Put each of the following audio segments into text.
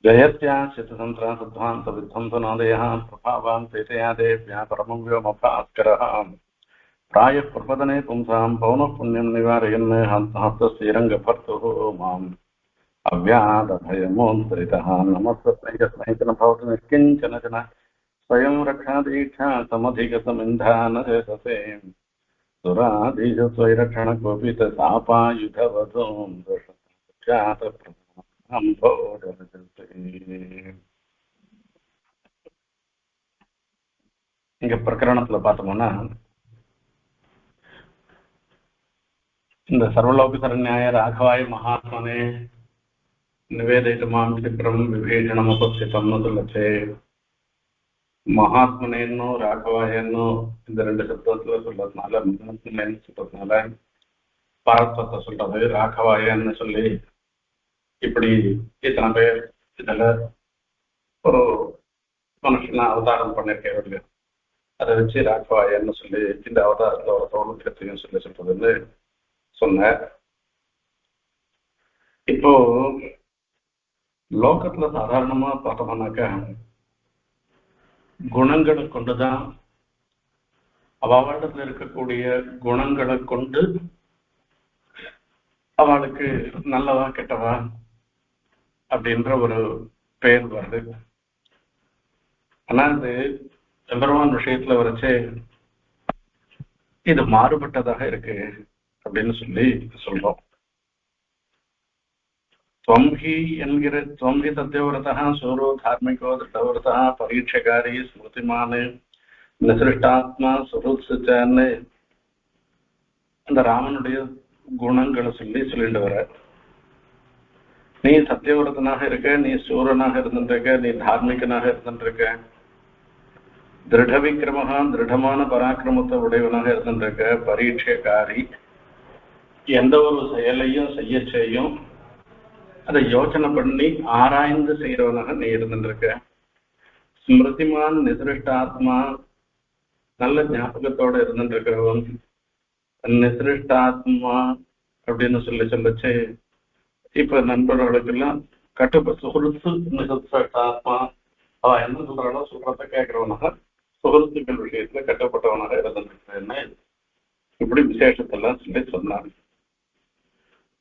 जयत्याश्चिततन्त्रासध्वान्तविध्वंसनादयः प्रभावान् पेतयादे व्यापरमं व्योमभास्करः प्रायः प्रपदने पुंसां पौनः पुण्यं निवारयन् हस्तश्रीरङ्गभर्तुः माम् अव्यादभयमोद्धरितः नमस्तस्मै यस्मै च न भवतु निष्किञ्चन च स्वयं रक्षादीक्षा समधिगतमिन्धानशेषसे सुराधीशस्वैरक्षणकोपितसापायुधवधूं இங்க பிரகரணத்துல பார்த்தோம்னா இந்த சர்வலோக சரண்யாய ராகவாய மகாத்மனே நிவேதிதமாம் சித்திரம் விபீஷணம் உபஸ்திதம்னு சொல்லச்சே மகாத்மனேன்னோ ராகவாயன்னோ இந்த ரெண்டு சப்தத்துல சொல்றதுனால மகாத்மனேன்னு சொல்றதுனால பரத்வத்தை சொல்றது ராகவாயன்னு சொல்லி இப்படி இத்தனை பேர் இதுல ஒரு மனுஷனா அவதாரம் பண்ணிருக்கேன் அதை வச்சு ராகவாயன்னு சொல்லி இந்த அவதாரத்துல ஒரு தோணுத்தையும் சொல்லி சொல்றதுன்னு சொன்ன. இப்போ லோகத்துல சாதாரணமா பார்த்தோம்னாக்கா குணங்களை கொண்டுதான் அவளிடத்துல இருக்கக்கூடிய குணங்களை கொண்டு அவளுக்கு நல்லவா கெட்டவா அப்படின்ற ஒரு பெயர் வருது. ஆனா இது எம்பெருமான் விஷயத்துல வரைச்சே இது மாறுபட்டதாக இருக்கு அப்படின்னு சொல்லி சொல்றோம். त्वंहि एन्गिर त्वंहि सत्यव्रतः सूरो धार्मिको दृढव्रतः परीक्षकारी स्मृतिमान निसृष्टात्मा सुहृत्सुचाன்னு அந்த ராமனுடைய குணங்களை சொல்லிட்டு வர, நீ சத்தியவிரதனாக இருக்க, நீ சூரனாக இருந்துருக்க, நீ தார்மிகனாக இருந்துருக்க, திருட விக்கிரமகா திருடமான பராக்கிரமத்தை உடையவனாக இருந்துருக்க, பரீட்சைக்காரி எந்த ஒரு செயலையும் செய்யும் அதை யோசனை பண்ணி ஆராய்ந்து செய்யறவனாக நீ இருந்துருக்க, ஸ்மிருதிமான் நிசிருஷ்டாத்மா நல்ல ஞாபகத்தோட இருந்துருக்கிறவன், நிசிருஷ்டாத்மா அப்படின்னு சொல்லச்சு இப்ப நண்பர்களுக்கெல்லாம் சுகுருத்து நிசிருஷ்டாத்மா அவ என்ன சொல்றாளோ சொல்றத கேட்கிறவனாக சுகுருத்துக்கள் விஷயத்துல கட்டப்பட்டவனாக இருந்துருக்கிறேன்னு இப்படி விசேஷத்தெல்லாம் சொல்லி சொன்னாங்க.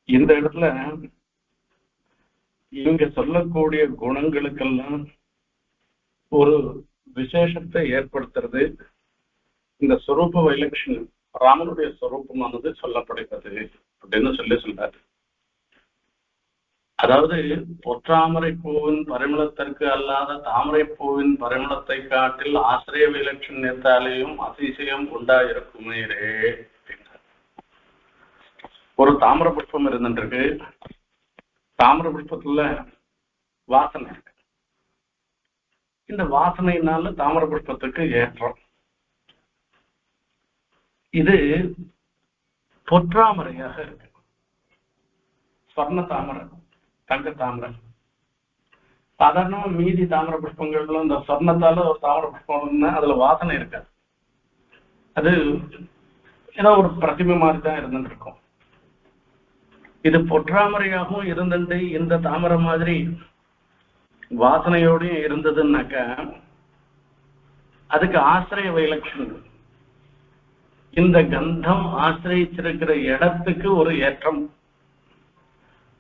இந்த இடத்துல இங்க சொல்லக்கூடிய குணங்களுக்கெல்லாம் ஒரு விசேஷத்தை ஏற்படுத்துறது இந்த சொரூப வைலட்சணம் ராமனுடைய சொரூபமானது சொல்லப்படுகிறது அப்படின்னு சொல்றாரு. அதாவது பொற்றாமரை பூவின் பரிமளத்திற்கு அல்லாத தாமரை பூவின் பரிமளத்தை காட்டில் ஆசிரிய வைலட்சண்யத்தாலேயும் அதிசயம் உண்டாயிருக்குமே. ஒரு தாமரை புஷ்பம் இருந்துருக்கு, தாமரை புஷ்பத்துல வாசனை இருக்கு, இந்த வாசனையினால தாமரை புஷ்பத்துக்கு ஏற்றம். இது பொற்றாமரையாக இருக்கு, ஸ்வர்ண தாமரை, தங்க தாமரை. சாதாரணமா மீதி தாமரை புஷ்பங்கள்ல இந்த சொர்ணத்தால ஒரு தாமரை புஷ்பம்னா அதுல வாசனை இருக்காது, அது ஏதோ ஒரு பிரதிமை மாதிரி தான் இருந்துட்டு இருக்கும். இது பொற்றாமரையாகவும் இருந்துட்டு இந்த தாமரை மாதிரி வாசனையோடையும் இருந்ததுன்னாக்க அதுக்கு ஆசிரிய வைலட்சணம், இந்த கந்தம் ஆசிரியிருக்கிற இடத்துக்கு ஒரு ஏற்றம்.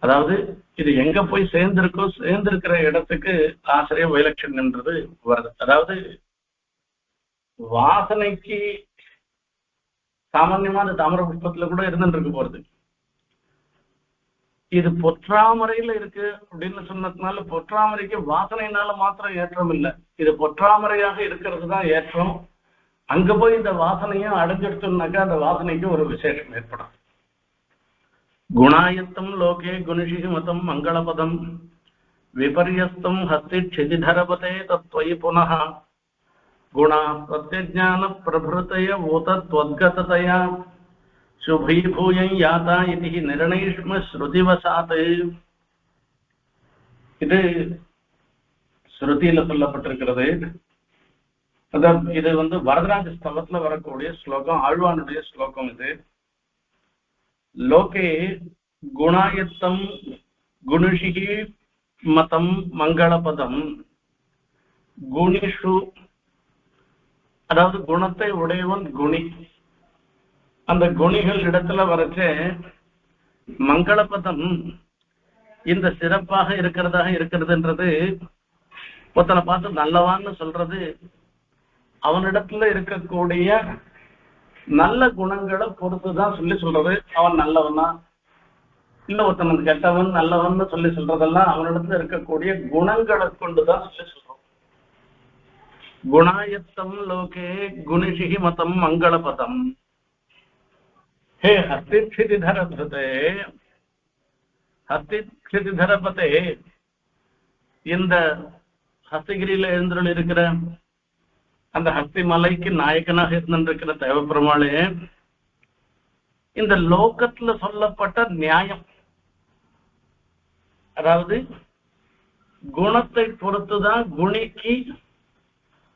அதாவது இது எங்க போய் சேர்ந்திருக்கிற இடத்துக்கு ஆசிரிய வைலட்சணம்ன்றது வருது. அதாவது வாசனைக்கு சாமான்யமா அந்த தாமரை புஷ்பத்துல கூட இருந்துட்டு இருக்க போறது, இது பொற்றாமரையில இருக்கு அப்படின்னு சொன்னதுனால பொற்றாமரைக்கு வாசனையினால மாத்திரம் ஏற்றம் இல்லை, இது பொற்றாமரையாக இருக்கிறது தான் ஏற்றம். அங்க போய் இந்த வாசனையும் அடைஞ்சிடுச்சோம்னாக்கா அந்த வாசனைக்கு ஒரு விசேஷம் ஏற்படும். குணாயத்தம் லோகே குணிஷி மதம் மங்களபதம் விபர்யஸ்தம் ஹஸ்தி க்ஷிதிதரபதே தத்வயி புனः குணா பிரத்யஜான பிரபுதய ஊதத்வத்கததயா சுபீபூயம் யாதா இதி நிர்ணயிஷ்ம ஸ்ருதிவசாத். இது ஸ்ருதியில சொல்லப்பட்டிருக்கிறது. அதான் இது வரதராஜ ஸ்தலத்துல வரக்கூடிய ஸ்லோகம், ஆழ்வானுடைய ஸ்லோகம். இது லோகே குணாயத்தம் குணுஷிகி மதம் மங்களபதம் குணிஷு, அதாவது குணத்தை உடையவன் குணி. அந்த குணிகள் இடத்துல வரைச்சே மங்களபதம் இந்த சிறப்பாக இருக்கிறதுன்றது ஒருத்தனை பார்த்து நல்லவான்னு சொல்றது அவனிடத்துல இருக்கக்கூடிய நல்ல குணங்களை பொறுத்துதான் சொல்றது. அவன் நல்லவனா இல்ல ஒருத்தனுக்கு கெட்டவன் நல்லவன் சொல்லி சொல்றதெல்லாம் அவனிடத்துல இருக்கக்கூடிய குணங்களை கொண்டுதான் சொல்லி சொல்றோம். குணாயத்தம் லோகே குணிஷி மதம் மங்களபதம். ஹே ஹஸ்திதர திருதே, ஹஸ்திதரபதே, இந்த ஹஸ்தகிரியில எழுந்துள்ள இருக்கிற அந்த ஹஸ்தி மலைக்கு நாயகனாக இருந்திருக்கிற தேவப்பெருமாளே, இந்த லோகத்துல சொல்லப்பட்ட நியாயம், அதாவது குணத்தை பொறுத்துதான் குணிக்கு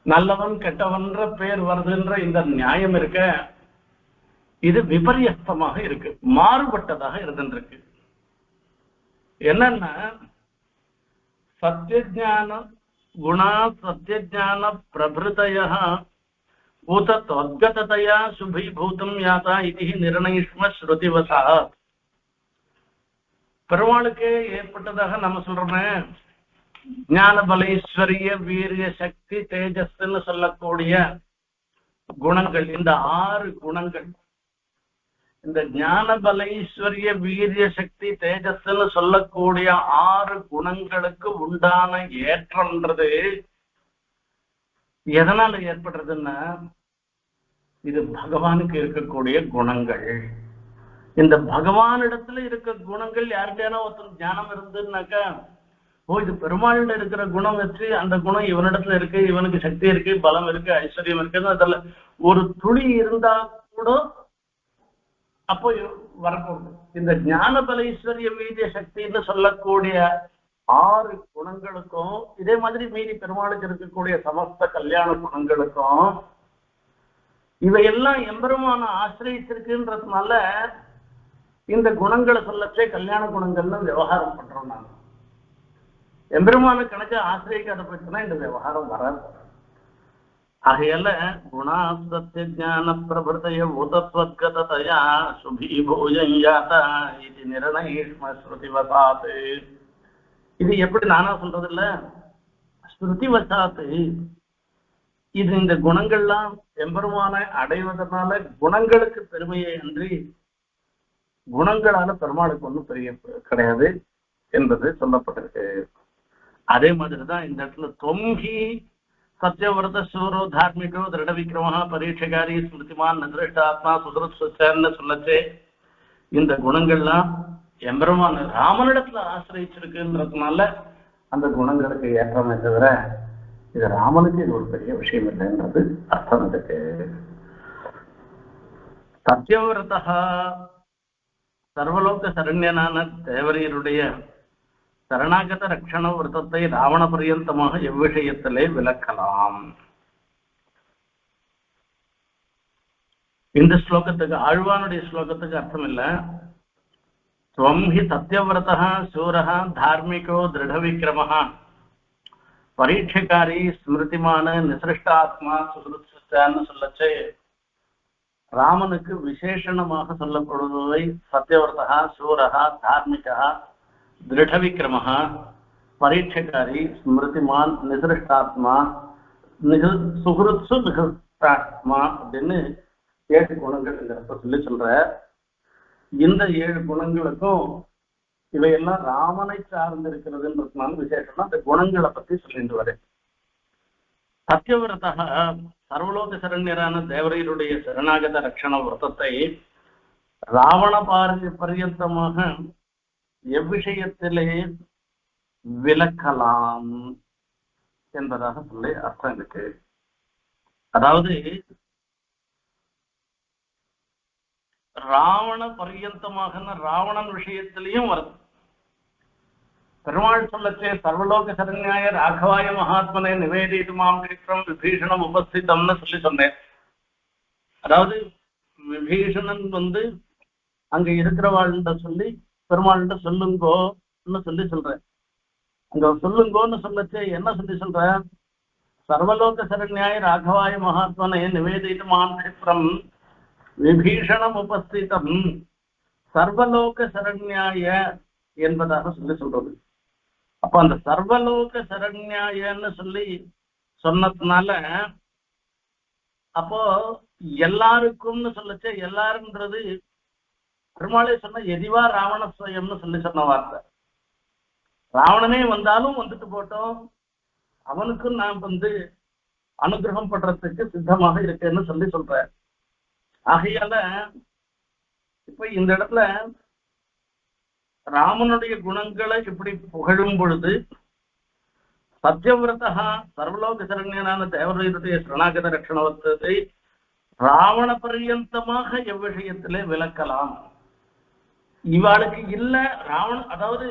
நல்லவன் கெட்டவன்ற பேர் வருதுன்ற இந்த நியாயம் இருக்க, இது விபரியஸ்தமாக இருக்கு, மாறுபட்டதாக இருந்திருக்கு. என்னன்னா சத்யஜான குணா சத்யஜான பிரபிருதய பூத தத்கதயா சுபீபூதம் யாதா இது நிர்ணயிஷ்ம ஸ்ருதிவசா. பெருமாளுக்கே ஏற்பட்டதாக நம்ம சொல்றோமே ஞான பலேஸ்வரிய வீரிய சக்தி தேஜஸ்ன்னு சொல்லக்கூடிய குணங்கள், இந்த 6 குணங்கள், இந்த ஞான பலேஸ்வரிய வீரிய சக்தி தேஜஸ்ன்னு சொல்லக்கூடிய 6 குணங்களுக்கு உண்டான ஏற்றம்ன்றது எதனால ஏற்படுறதுன்னா இது பகவானுக்கு இருக்கக்கூடிய குணங்கள். இந்த பகவானிடத்துல இருக்க குணங்கள் யாருக்கையான ஒருத்தர் ஞானம் இருந்துன்னாக்கா, ஓ இது பெருமாள்கிட்ட இருக்கிற குணம் வச்சு அந்த குணம் இவனிடத்துல இருக்கு, இவனுக்கு சக்தி இருக்கு, பலம் இருக்கு, ஐஸ்வர்யம் இருக்குன்னு அதுல ஒரு துளி இருந்தா கூட அப்போ வரப்போகுது. இந்த ஞான பலேஸ்வரிய வீரிய சக்தின்னு சொல்லக்கூடிய 6 குணங்களுக்கும் இதே மாதிரி மீறி பெருமாளுக்கு இருக்கக்கூடிய சமஸ்த கல்யாண குணங்களுக்கும் இவையெல்லாம் எம்பெருமான ஆசிரியத்திற்குன்றதுனால இந்த குணங்களை சொல்லச்சே கல்யாண குணங்கள்னு விவகாரம் பண்றோம். நாங்க எம்பெருமான கணக்கு ஆசிரியக்காத போச்சுன்னா இந்த விவகாரம் வராது. ஆகையால குணா சத்ய ஜான பிரபுதய பூதத்வத்கதயா சுபீபூஜாதா இது நிர்ணயிஷ்ம ஸ்ருதிவசாத். இது எப்படி நானா சொல்றது இல்ல, ஸ்ருதிவசாத். இது இந்த குணங்கள்லாம் எம்பெருமான அடைவதனால குணங்களுக்கு பெருமையை அன்றி குணங்களால பெருமாளுக்கு ஒன்றும் பெரிய கிடையாது என்பது சொல்லப்பட்டிருக்கு. அதே மாதிரிதான் இந்த இடத்துல தொம்ஹி சத்யவிரத சூரோ தார்மிகோ திருட விக்ரமஹா பரீட்சகாரி ஸ்மிருதிமான் நிதிஷ்டாத்மா சுதருன்னு சொல்லச்சே இந்த குணங்கள்லாம் எம்பெருமான ராமனிடத்துல ஆசிரியிருக்குன்றதுனால அந்த குணங்களுக்கு ஏற்றமே தவிர இது ராமனுக்கு இது ஒரு பெரிய விஷயம் இல்லைன்றது அர்த்தம் இருக்கு. சத்யவிரதா சர்வலோக சரண்யனான தேவரீருடைய சரணாகத ரட்சண விரதத்தை ராவண பரியந்தமாக எவ்விஷயத்திலே விளக்கலாம். இந்த ஸ்லோகத்துக்கு ஆழ்வானுடைய ஸ்லோகத்துக்கு அர்த்தம் இல்ல. ஸ்வம் ஹி சத்யவிரதா சூரஹ தார்மிகோ திருட விக்ரமஹ பரீட்சகாரி ஸ்மிருதிமான நிசிருஷ்டாத்மா சுகிருத்ன்னு சொல்லச்சே ராமனுக்கு விசேஷணமாக சொல்லப்படுவதை சத்யவிரதா சூரஹ தார்மிகா திருட விக்ரமஹ பரீட்சகாரி ஸ்மிருதிமான் நிசிருஷ்டாத்மா சுகிருத்சு நிகிருஷ்டாத்மா அப்படின்னு 7 குணங்கள் இந்த சொல்லி சொல்ற. இந்த 7 குணங்களுக்கும் இவையெல்லாம் ராமனை சார்ந்திருக்கிறதுன்றதுனால விசேஷம்னா அந்த குணங்களை பத்தி சொல்லிட்டு வரேன். சத்யவிரதா சர்வலோக சரண்யரான தேவரையருடைய சரணாகத ரட்சண விரதத்தை ராவண பரியந்தமாக எவ்விஷயத்திலே விளக்கலாம் என்பதாக சொல்லி அர்த்தம் இருக்கு. அதாவது ராவண பரியந்தமாக ராவணன் விஷயத்திலையும் வருது. பெருமாள் சொல்லச்சே சர்வலோக சரண்யாய ராகவாய மகாத்மனை நிவேதித்துமாம் கிருஷ்ணம் விபீஷணம் உபஸ்திதம்னு சொல்லி சொன்னேன். அதாவது விபீஷணன் அங்க இருக்கிறவாள்கிட்ட சொல்லி பெருமாள்கிட்ட சொல்லுங்கோன்னு சொல்லி சொல்றேன். அங்க சொல்லுங்கன்னு சொல்லச்சு என்ன சொல்ற, சர்வலோக சரண்யாய ராகவாய மகாத்மனே நிவேதித்து மாம் விபீஷணம் உபஸ்திதம் சர்வலோக சரண்யாய என்பதாக சொல்றது. அப்ப அந்த சர்வலோக சரண்யாயன்னு சொல்லி சொன்னதுனால அப்போ எல்லாருக்கும்னு சொல்லச்சு, எல்லாருன்றது பெருமாளே சொன்ன எதிவா ராவண சுயம்னு சொல்லி சொன்ன வார்த்தை. ராவணனே வந்தாலும் வந்துட்டு போட்டோம், அவனுக்கும் நான் அனுகிரகம் பண்றதுக்கு சித்தமாக இருக்கேன்னு சொல்லி சொல்றேன். ஆகையால இப்ப இந்த இடத்துல ராமனுடைய குணங்களை இப்படி புகழும் பொழுது சத்யவிரதா சர்வலோக சரண்யனான தேவரையுடைய சரணாகத ரட்சணவத்தை ராவண பரியந்தமாக எவ்விஷயத்திலே விளக்கலாம். இவாளுக்கு இல்ல ராவண, அதாவது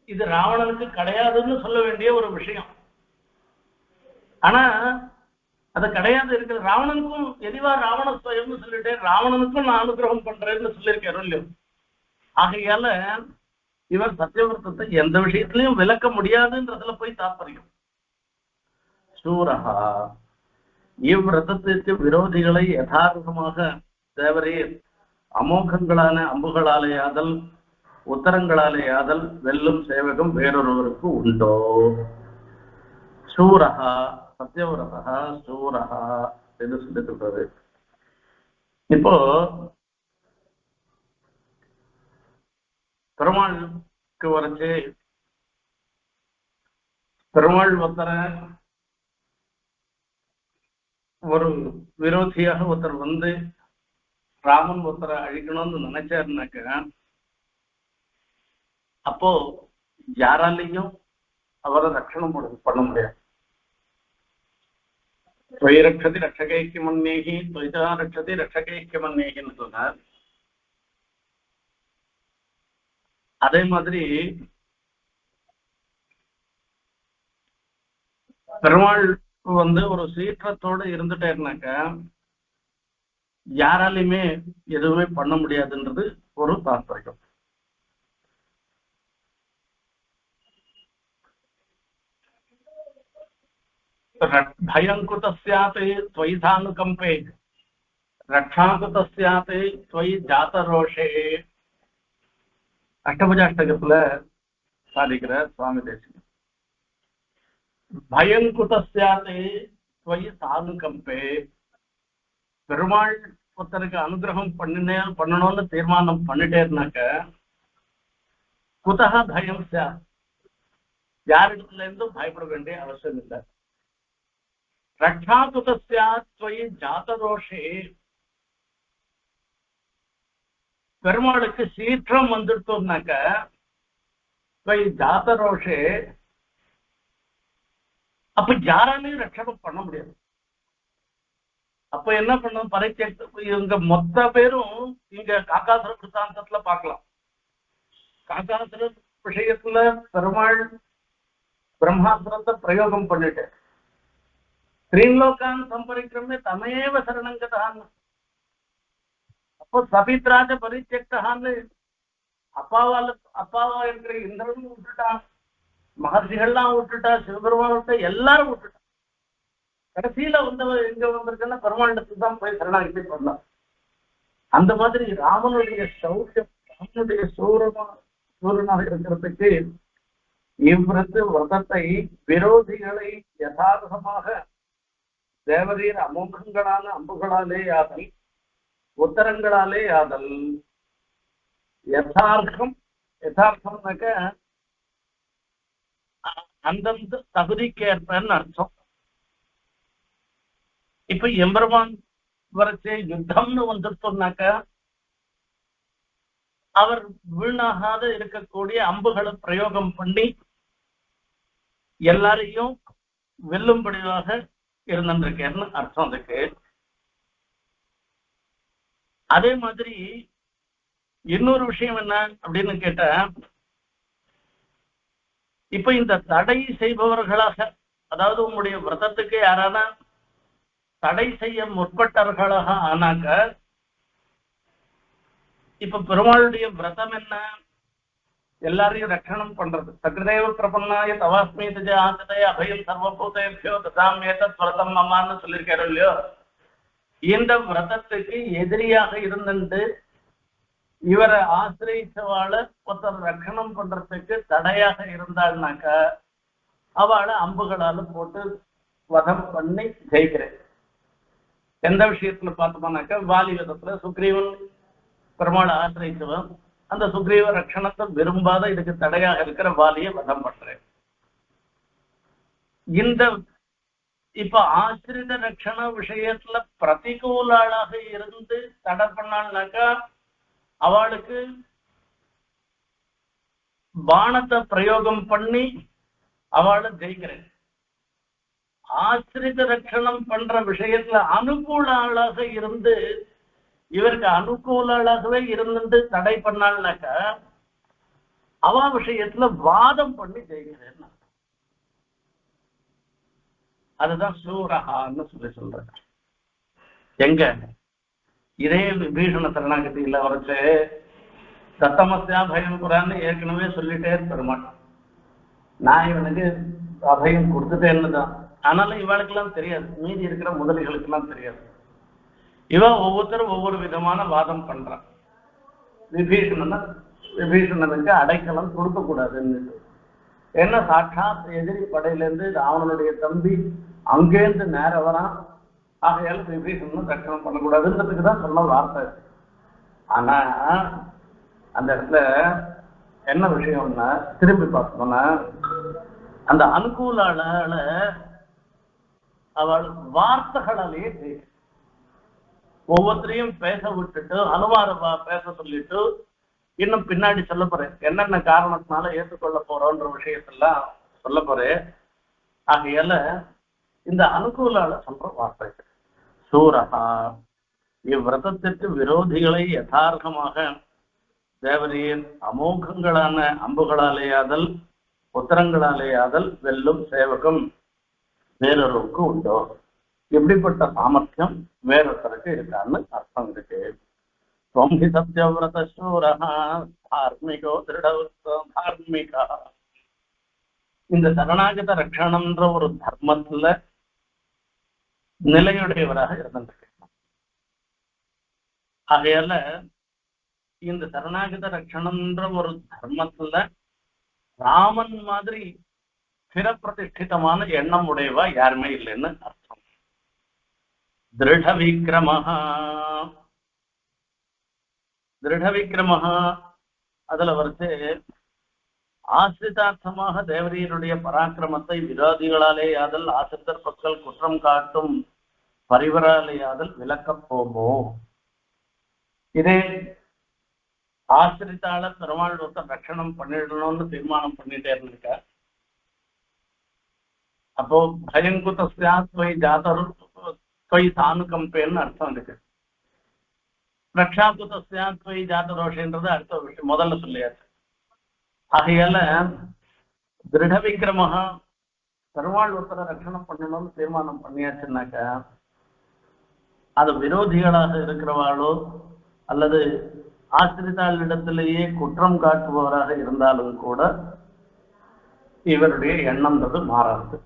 இது ராவணனுக்கு கிடையாதுன்னு சொல்ல வேண்டிய ஒரு விஷயம். ஆனா அது கிடையாது இருக்கிற ராவணனுக்கும் எதிவா ராவண சுயம்னு சொல்லிட்டு ராவணனுக்கும் நான் அனுகிரகம் பண்றேன்னு சொல்லியிருக்கேன் இல்லையோ. ஆகையால இவர் சத்தியவிரதத்தை எந்த விஷயத்திலையும் விளக்க முடியாதுன்றதுல போய் தாற்பயம். சூரஹா இவ்விரதத்திற்கு விரோதிகளை யதார்த்தமாக தேவரே அமோகங்களான அம்புகளாலேயாதல் உத்தரங்களாலேயாதல் வெல்லும் சேவகம் வேறொருவருக்கு உண்டோ? சூரஹா சத்தியவிரதா சூரஹா என்று சொல்லிட்டு இப்போ பெருமாளுக்கு வரைச்சு பெருமாள் ஒருத்தர ஒரு விரோதியாக ஒருத்தர் ராமன் ஒருத்தரை அழிக்கணும்னு நினைச்சாருனாக்க அப்போ யாராலையும் அவரை ரட்சணம் பண்ண முடியாது. துவை ரட்சதி ரட்சகைக்கு மன்னேகி துவைதா ரட்சதி ரட்சகைக்கு மன்னேகின்னு சொன்னார். அதே மாதிரி பெருமாள் ஒரு சீற்றத்தோடு இருந்துட்டேன்னாக்க யாராலையுமே எதுவுமே பண்ண முடியாதுன்றது ஒரு தாற்பயம். பயங்குத ஸ்யாத் त्वयि धानुकंपे रक्षाकुत स्यात् त्वयि जातरोषे அஷ்டபுஜாஷ்டகத்துல சாதிக்கிற சுவாமி தேசிகன். பயங்குத ஸ்யாத் त्वयि धानुकंपे பெருமாள் ஒருத்தருக்கு அனுகிரகம் பண்ணணும்னு தீர்மானம் பண்ணிட்டேன்னாக்க குதஹ பயம் ஸ்யாத் யாரிடத்துல இருந்தும் பயப்பட வேண்டிய அவசியம் இல்லை. ரட்சாகுத ஸ்யாத் त्वयि ஜாதரோஷே பெருமாளுக்கு சீற்றம் வந்துட்டோம்னாக்க त्वयि ஜாதரோஷே அப்ப யாராலையும் ரட்சணம் பண்ண முடியாது. அப்ப என்ன பண்ணும் பரிச்சேர்த்து இவங்க மொத்த பேரும் இங்க காக்காசுர கிருத்தாந்தத்துல பார்க்கலாம். காக்காசுர விஷயத்துல பெருமாள் பிரம்மாசுரத்தை பிரயோகம் பண்ணிட்டு ஸ்ரீலோகான் சம்பரிக்கிரமே தமேவ சரணங்கதான். அப்போ சபித்ராஜ பரிச்சேக்தான்னு அப்பாவா இருக்கிற இந்திரனும் விட்டுட்டான், மகர்ஷிகள்லாம் விட்டுட்டா, சிவபெருமான் விட்ட எல்லாரும் விட்டுட்டான். கடைசியில எங்க வந்திருக்குன்னா பெருமாண்டத்துக்கு தான் போய் சரணாகிட்டு பண்ணலாம். அந்த மாதிரி ராமனுடைய சௌரியம், ராமனுடைய சூரனாக இருக்கிறதுக்கு விரதத்தை விரோதிகளை யதார்த்தமாக தேவரீர் அமோகங்களான அம்புகளாலே ஆதல் உத்தரங்களாலே ஆதல். யதார்த்தம்னாக்க அந்தந்த தகுதிக்கேற்பன்னு அர்த்தம். இப்ப எம்பெருமான் வரைச்சே யுத்தம்னு வந்துட்டோம்னாக்க அவர் வீணாகாத இருக்கக்கூடிய அம்புகளை பிரயோகம் பண்ணி எல்லாரையும் வெல்லும்படியாக இருந்திருக்கேன்னு அர்த்தம் அதுக்கு. அதே மாதிரி இன்னொரு விஷயம் என்ன அப்படின்னு கேட்ட, இப்ப இந்த தடை செய்பவர்களாக, அதாவது உங்களுடைய விரதத்துக்கு யாரான தடை செய்ய முற்பட்டவர்களாக ஆனாக்க, இப்ப பெருமாளுடைய விரதம் என்ன, எல்லாரையும் ரட்சணம் பண்றது. சகிருதேவ பிரபன்னாய தவாஸ்மி தஜ ஆசதே அபயம் சர்வபூதேபியோ ததாமேதத் விரதம் மமான்னு சொல்லியிருக்காரு இல்லையோ. இந்த விரதத்துக்கு எதிரியாக இருந்துட்டு இவரை ஆசிரியச்சவாள ஒருத்தர் ரட்சணம் பண்றதுக்கு தடையாக இருந்தாள்னாக்கா அவளை அம்புகளால போட்டு வதம் பண்ணி ஜெயிக்கிறேன். எந்த விஷயத்துல பார்த்தோம்னாக்கா வாலி விதத்துல சுக்ரீவன் பெருமாள் ஆசிரியச்சவன் அந்த சுக்ரீவ ரட்சணத்தை விரும்பாத இதுக்கு தடையாக இருக்கிற வாலியை வதம் பண்றேன். இந்த இப்ப ஆசிரித ரட்சண விஷயத்துல பிரதிகூலாளாக இருந்து தடை பண்ணாள்னாக்கா அவளுக்கு பானத்தை பிரயோகம் பண்ணி அவளை ஜெயிக்கிறேன். ஆசிரித ரட்சணம் பண்ற விஷயத்துல அனுகூல ஆளாக இருந்து இவருக்கு அனுகூலாகவே இருந்து தடை பண்ணாள்னாக்கா அவ விஷயத்துல வாதம் பண்ணி ஜெயிக்கிறேன். அதுதான் சூரஹான்னு சொல்ற. எங்க இதே விபீஷண சரணாகதியில வரைச்சு தத்தமஸ்யா பயம் குரான்னு ஏற்கனவே சொல்லிட்டே பெருமாள். நான் இவனுக்கு அபயம் கொடுத்துட்டேன்னு தான். ஆனாலும் இவளுக்கெல்லாம் தெரியாது, மீதி இருக்கிற முதலிகளுக்கு எல்லாம் தெரியாது. இவன் ஒவ்வொருத்தரும் ஒவ்வொரு விதமான வாதம் பண்றான். விபீஷணனுக்கு அடைக்கலம் கொடுக்க கூடாதுன்னு. ஏன்னா சாட்சாத் எதிரி படையிலேருந்து ராவணனுடைய தம்பி அங்கேருந்து நேர வரான். ஆகையால் விபீஷணன் ரட்சணம் பண்ணக்கூடாதுன்றதுக்கு தான் சொன்ன வார்த்தை. ஆனா அந்த இடத்துல என்ன விஷயம்னா திரும்பி பார்த்தோம்னா அந்த அனுகூலால அவள் வார்த்தைகளாலேயே ஒவ்வொருத்தரையும் பேச விட்டுட்டு அனுமாரவா பேச சொல்லிட்டு இன்னும் பின்னாடி சொல்ல போறேன் என்னென்ன காரணத்தினால ஏற்றுக்கொள்ள போறோன்ற விஷயத்தெல்லாம் சொல்ல போறேன். ஆகையால இந்த அனுகூலால சொல்ற வார்த்தை சூரஹா இவ்விரதத்திற்கு விரோதிகளை யதார்த்தமாக தேவரீர் அமோகங்களான அம்புகளாலேயாதல் உத்தரங்களாலேயாதல் வெல்லும் சேவகம் வேறொருவருக்கு உண்டோ? எப்படிப்பட்ட சாமர்த்தியம் வேறொருத்தருக்கு இருக்கான்னு அர்த்தம் இருக்கு. ஸ்வம்பி சத்யவிரத சூரஹா தார்மிகோ தார்மிகா. இந்த சரணாகத ரட்சணம்ன்ற ஒரு தர்மத்துல நிலையுடையவராக இருந்திருக்கு. ஆகையால இந்த சரணாகத ரட்சணம்ன்ற ஒரு தர்மத்துல ராமன் மாதிரி ஸ்திர பிரதிஷ்டிதமான எண்ணம் உடையவா யாருமே இல்லைன்னு அர்த்தம். திருட விக்ரமஹா அதுல வரைச்சு ஆசிரிதார்த்தமாக தேவரீருடைய பராக்கிரமத்தை விரோதிகளாலேயாதல் ஆசிரியர் பக்கள் குற்றம் காட்டும் பரிவராலேயாதல் விளக்கப் போமோ. இதே ஆசிரித்தால பெருமாள் ஒருத்தர் ரட்சணம் பண்ணிடணும்னு தீர்மானம் பண்ணிட்டே இருந்திருக்க. அப்போ பயங்குதஸ்யா துவை ஜாதரு துவை சானுகம்பேன்னு அர்த்தம் இருக்கு. ரக்ஷாகுதஸ்யா துவை ஜாதரோஷன்றது அடுத்த விஷயம் முதல்ல சொல்லியாச்சு. ஆகையால திருட விக்ரமஹா பெருமாள் ஒருத்தரை ரட்சணம் பண்ணணும்னு தீர்மானம் பண்ணியாச்சுன்னாக்க அது விரோதிகளாக இருக்கிறவாளோ அல்லது ஆசிரிதாளிடத்திலேயே குற்றம் காட்டுபவராக இருந்தாலும் கூட இவருடைய எண்ணம்ன்றது மாறாது.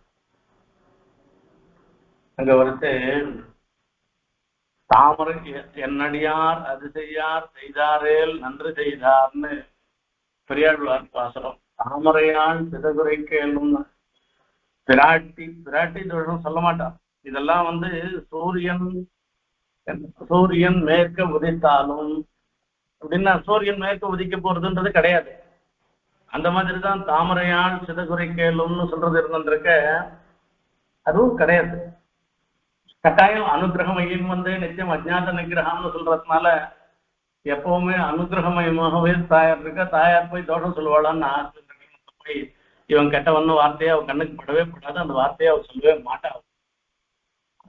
அங்க வந்து தாமரை என்னடியார் அது செய்யார் செய்தாரேல் நன்று செய்தார்னு பெரியாழ்வார் பாசுரம். தாமரையால் சிதகுரை கேளும் பிராட்டி தோஷம் சொல்ல மாட்டான். இதெல்லாம் வந்து சூரியன் மேற்க உதித்தாலும் அப்படின்னா சூரியன் மேற்க உதிக்க போறதுன்றது கிடையாது. அந்த மாதிரிதான் தாமரையால் சிதகுரை கேளும்னு சொல்றது இருந்திருக்க அதுவும் கிடையாது. கட்டாயம் அனுகிரகமையும் வந்து நிச்சயம் அஜ்ஞாத நிகிரகம்னு சொல்றதுனால எப்பவுமே அனுகிரகமயமாகவே தாயார் இருக்க. தாயார் போய் தோஷம் சொல்லுவாளான்னு போய் இவன் கெட்டவன்னு வார்த்தையை அவ கண்ணுக்கு படவே படாது. அந்த வார்த்தையை அவ சொல்லவே மாட்டா.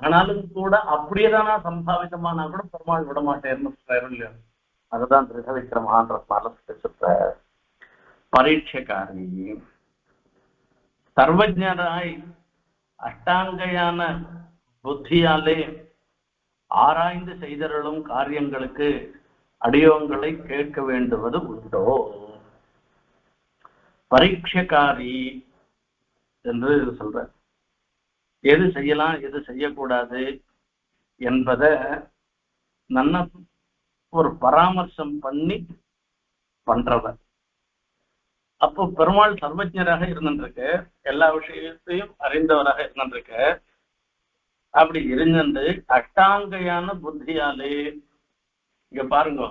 ஆனாலும் கூட அப்படியேதானா சம்பாவிதமானா கூட பெருமாள் விட மாட்டேன்னு சொல்றாரு இல்லையா. அதுதான் திருட விக்ரமான்றதுனால சொல்ற பரீட்சைக்காரி சர்வஜராய் அஷ்டாங்கையான புத்தியாலே ஆராய்ந்து செய்தருளும் காரியங்களுக்கு அடியோங்களை கேட்க வேண்டுவது உண்டோ. பரீட்சைக்காரி என்று சொல்ற. எது செய்யலாம் எது செய்யக்கூடாது என்பதை நல்ல ஒரு பராமர்சம் பண்ணி பண்றவர். அப்போ பெருமாள் சர்வஜராக இருந்துருக்கு, எல்லா விஷயத்தையும் அறிந்தவராக இருந்துருக்கு. அப்படி இருந்துட்டு அஷ்டாங்கையான புத்தியாலே, இங்க பாருங்க,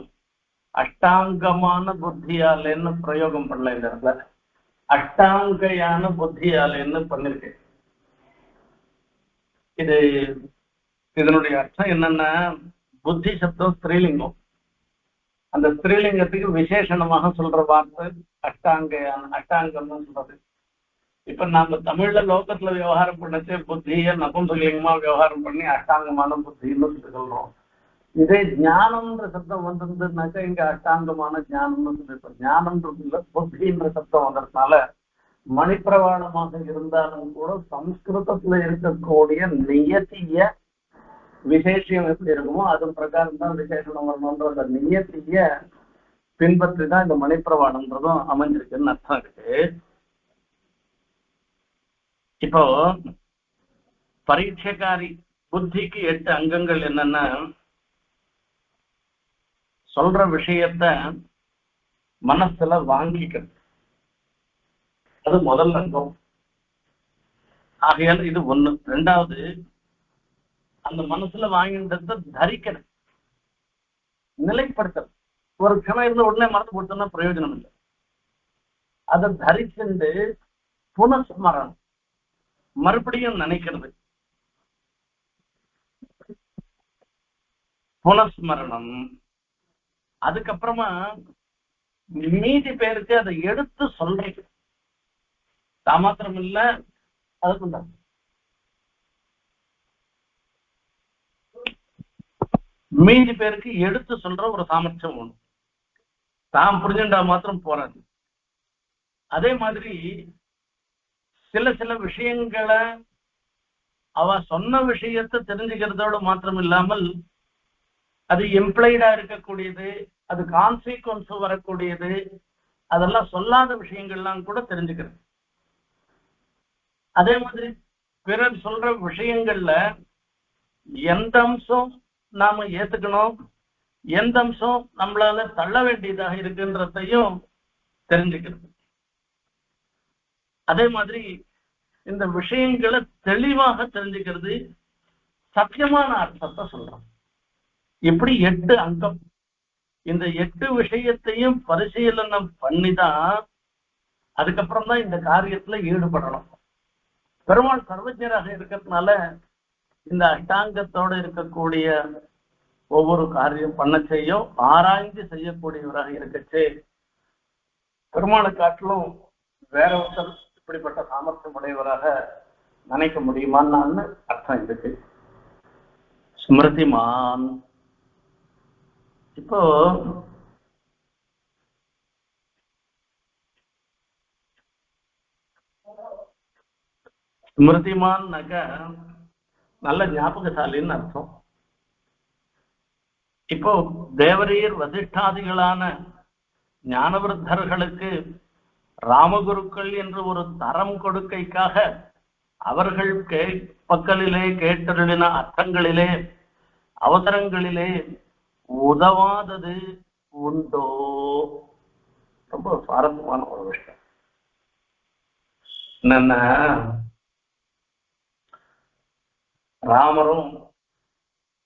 அஷ்டாங்கமான புத்தியாலேன்னு பிரயோகம் பண்ணல இந்த இடத்துல, அஷ்டாங்கையான புத்தியாலேன்னு பண்ணிருக்கு. இது இதனுடைய அர்த்தம் என்னன்னா, புத்தி சப்தம் ஸ்திரீலிங்கம். அந்த ஸ்திரீலிங்கத்துக்கு விசேஷணமாக சொல்ற வார்த்தை அஷ்டாங்கையான, அஷ்டாங்கம்னு சொல்றது. இப்ப நாம தமிழ்ல லோகத்துல விவகாரம் பண்ணச்சே புத்திய நபும்சலிங்கமா விவகாரம் பண்ணி அஷ்டாங்கமான புத்தின்னு சொல்றோம். இதே ஞானம்ன்ற சப்தம் வந்திருந்ததுனாக்கா இங்க அஷ்டாங்கமான ஞானம்னு சொல்லிருப்போம். ஞானம்ன்றது இல்ல, புத்தின்ற சப்தம் வந்ததுனால மணிப்பிரவாளமாக இருந்தாலும் கூட சம்ஸ்கிருதத்துல இருக்கக்கூடிய நியத்திய விசேஷம் எப்படி இருக்குமோ அது பிரகாரம் தான் விசேஷம் வரணும்ன்ற அந்த நியத்திய பின்பற்றி தான் இந்த மணிப்பிரவாளம்ன்றதும் அமைஞ்சிருக்குன்னு அர்த்தம் இருக்கு. இப்போ பரீட்சைக்காரி புத்திக்கு 8 அங்கங்கள் என்னன்னா, சொல்ற விஷயத்த மனசுல வாங்கிக்கிறது, அது முதல் அங்கம். ஆகையால் இது ஒண்ணு. ரெண்டாவது, அந்த மனசுல வாங்கின்றத தரிக்கிறது, நிலைப்படுத்துறது. ஒரு க்ஷணம் இருந்து உடனே மறந்து கொடுத்தோம்னா பிரயோஜனம் இல்லை. அதை தரிச்சுண்டு புனஸ்மரணம், மறுபடியும் நினைக்கிறது, புனஸ்மரணம். அதுக்கப்புறமா மீதி பேருக்கு அதை எடுத்து சொல்றது. தாமாத்திரம் இல்ல, அதுக்குண்டா மீதி பேருக்கு எடுத்து சொல்ற ஒரு சாமர்த்தியம் ஒண்ணு. தான் புரிஞ்சுட்டா மாத்திரம் போறாது. அதே மாதிரி சில விஷயங்களை அவ சொன்ன விஷயத்தை தெரிஞ்சுக்கிறதோடு மாத்திரம் இல்லாமல் அது எம்ப்ளாய்டா இருக்கக்கூடியது, அது கான்சிக்வன்ஸ் வரக்கூடியது, அதெல்லாம் சொல்லாத விஷயங்கள்லாம் கூட தெரிஞ்சுக்கிறது. அதே மாதிரி பிறர் சொல்ற விஷயங்கள்ல எந்த அம்சம் நாம ஏத்துக்கணும், எந்த அம்சம் நம்மளால தள்ள வேண்டியதாக இருக்குன்றதையும் தெரிஞ்சுக்கிறது. அதே மாதிரி இந்த விஷயங்களை தெளிவாக தெரிஞ்சுக்கிறது, சத்தியமான அர்த்தத்தை சொல்றோம். இப்படி 8 அங்கம். இந்த 8 விஷயத்தையும் பரிசீலனை பண்ணிதான் அதுக்கப்புறம் தான் இந்த காரியத்துல ஈடுபடணும். பெருமாள் சர்வஜராக இருக்கிறதுனால இந்த அஷ்டாங்கத்தோடு இருக்கக்கூடிய ஒவ்வொரு காரியம் பண்ண செய்யும் ஆராய்ந்து செய்யக்கூடியவராக இருக்கச்சு பெருமாளை காட்டிலும் வேற ஒருத்தர் இப்படிப்பட்ட சாமர்த்தியம் உடையவராக நினைக்க முடியுமான்னு அர்த்தம் இருக்கு. ஸ்மிருதிமான். இப்போ ஸ்மிருதிமான்னாக்க நல்ல ஞாபகசாலின்னு அர்த்தம். இப்போ தேவரீர் வசிஷ்டாதிகளான ஞானவிருத்தர்களுக்கு ராமகுருக்கள் என்று ஒரு தரம் கொடுக்கைக்காக அவர்கள் பக்கலிலே கேட்டருளின அர்த்தங்களிலே அவசரங்களிலே உதவாதது உண்டோ? ரொம்ப சுவாரஸ்யமான ஒரு விஷயம் என்னன்னா, ராமரும்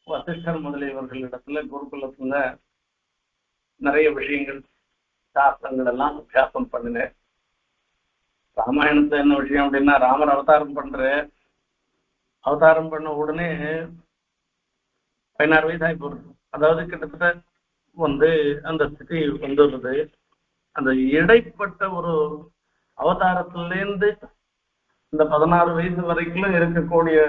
வசிஷ்டர் முதலியவர்களிடத்துல குருகுலத்துல நிறைய விஷயங்கள் சாஸ்திரங்கள் எல்லாம் அபியாசம் பண்ணினேன். ராமாயணத்துல என்ன விஷயம் அப்படின்னா, ராமர் அவதாரம் பண்ண உடனே 16 வயசாகி போறது. அதாவது கிட்டத்தட்ட அந்த ஸ்திதி வந்துடுறது. அந்த இடைப்பட்ட ஒரு அவதாரத்திலேருந்து இந்த 16 வயசு வரைக்கும் இருக்கக்கூடிய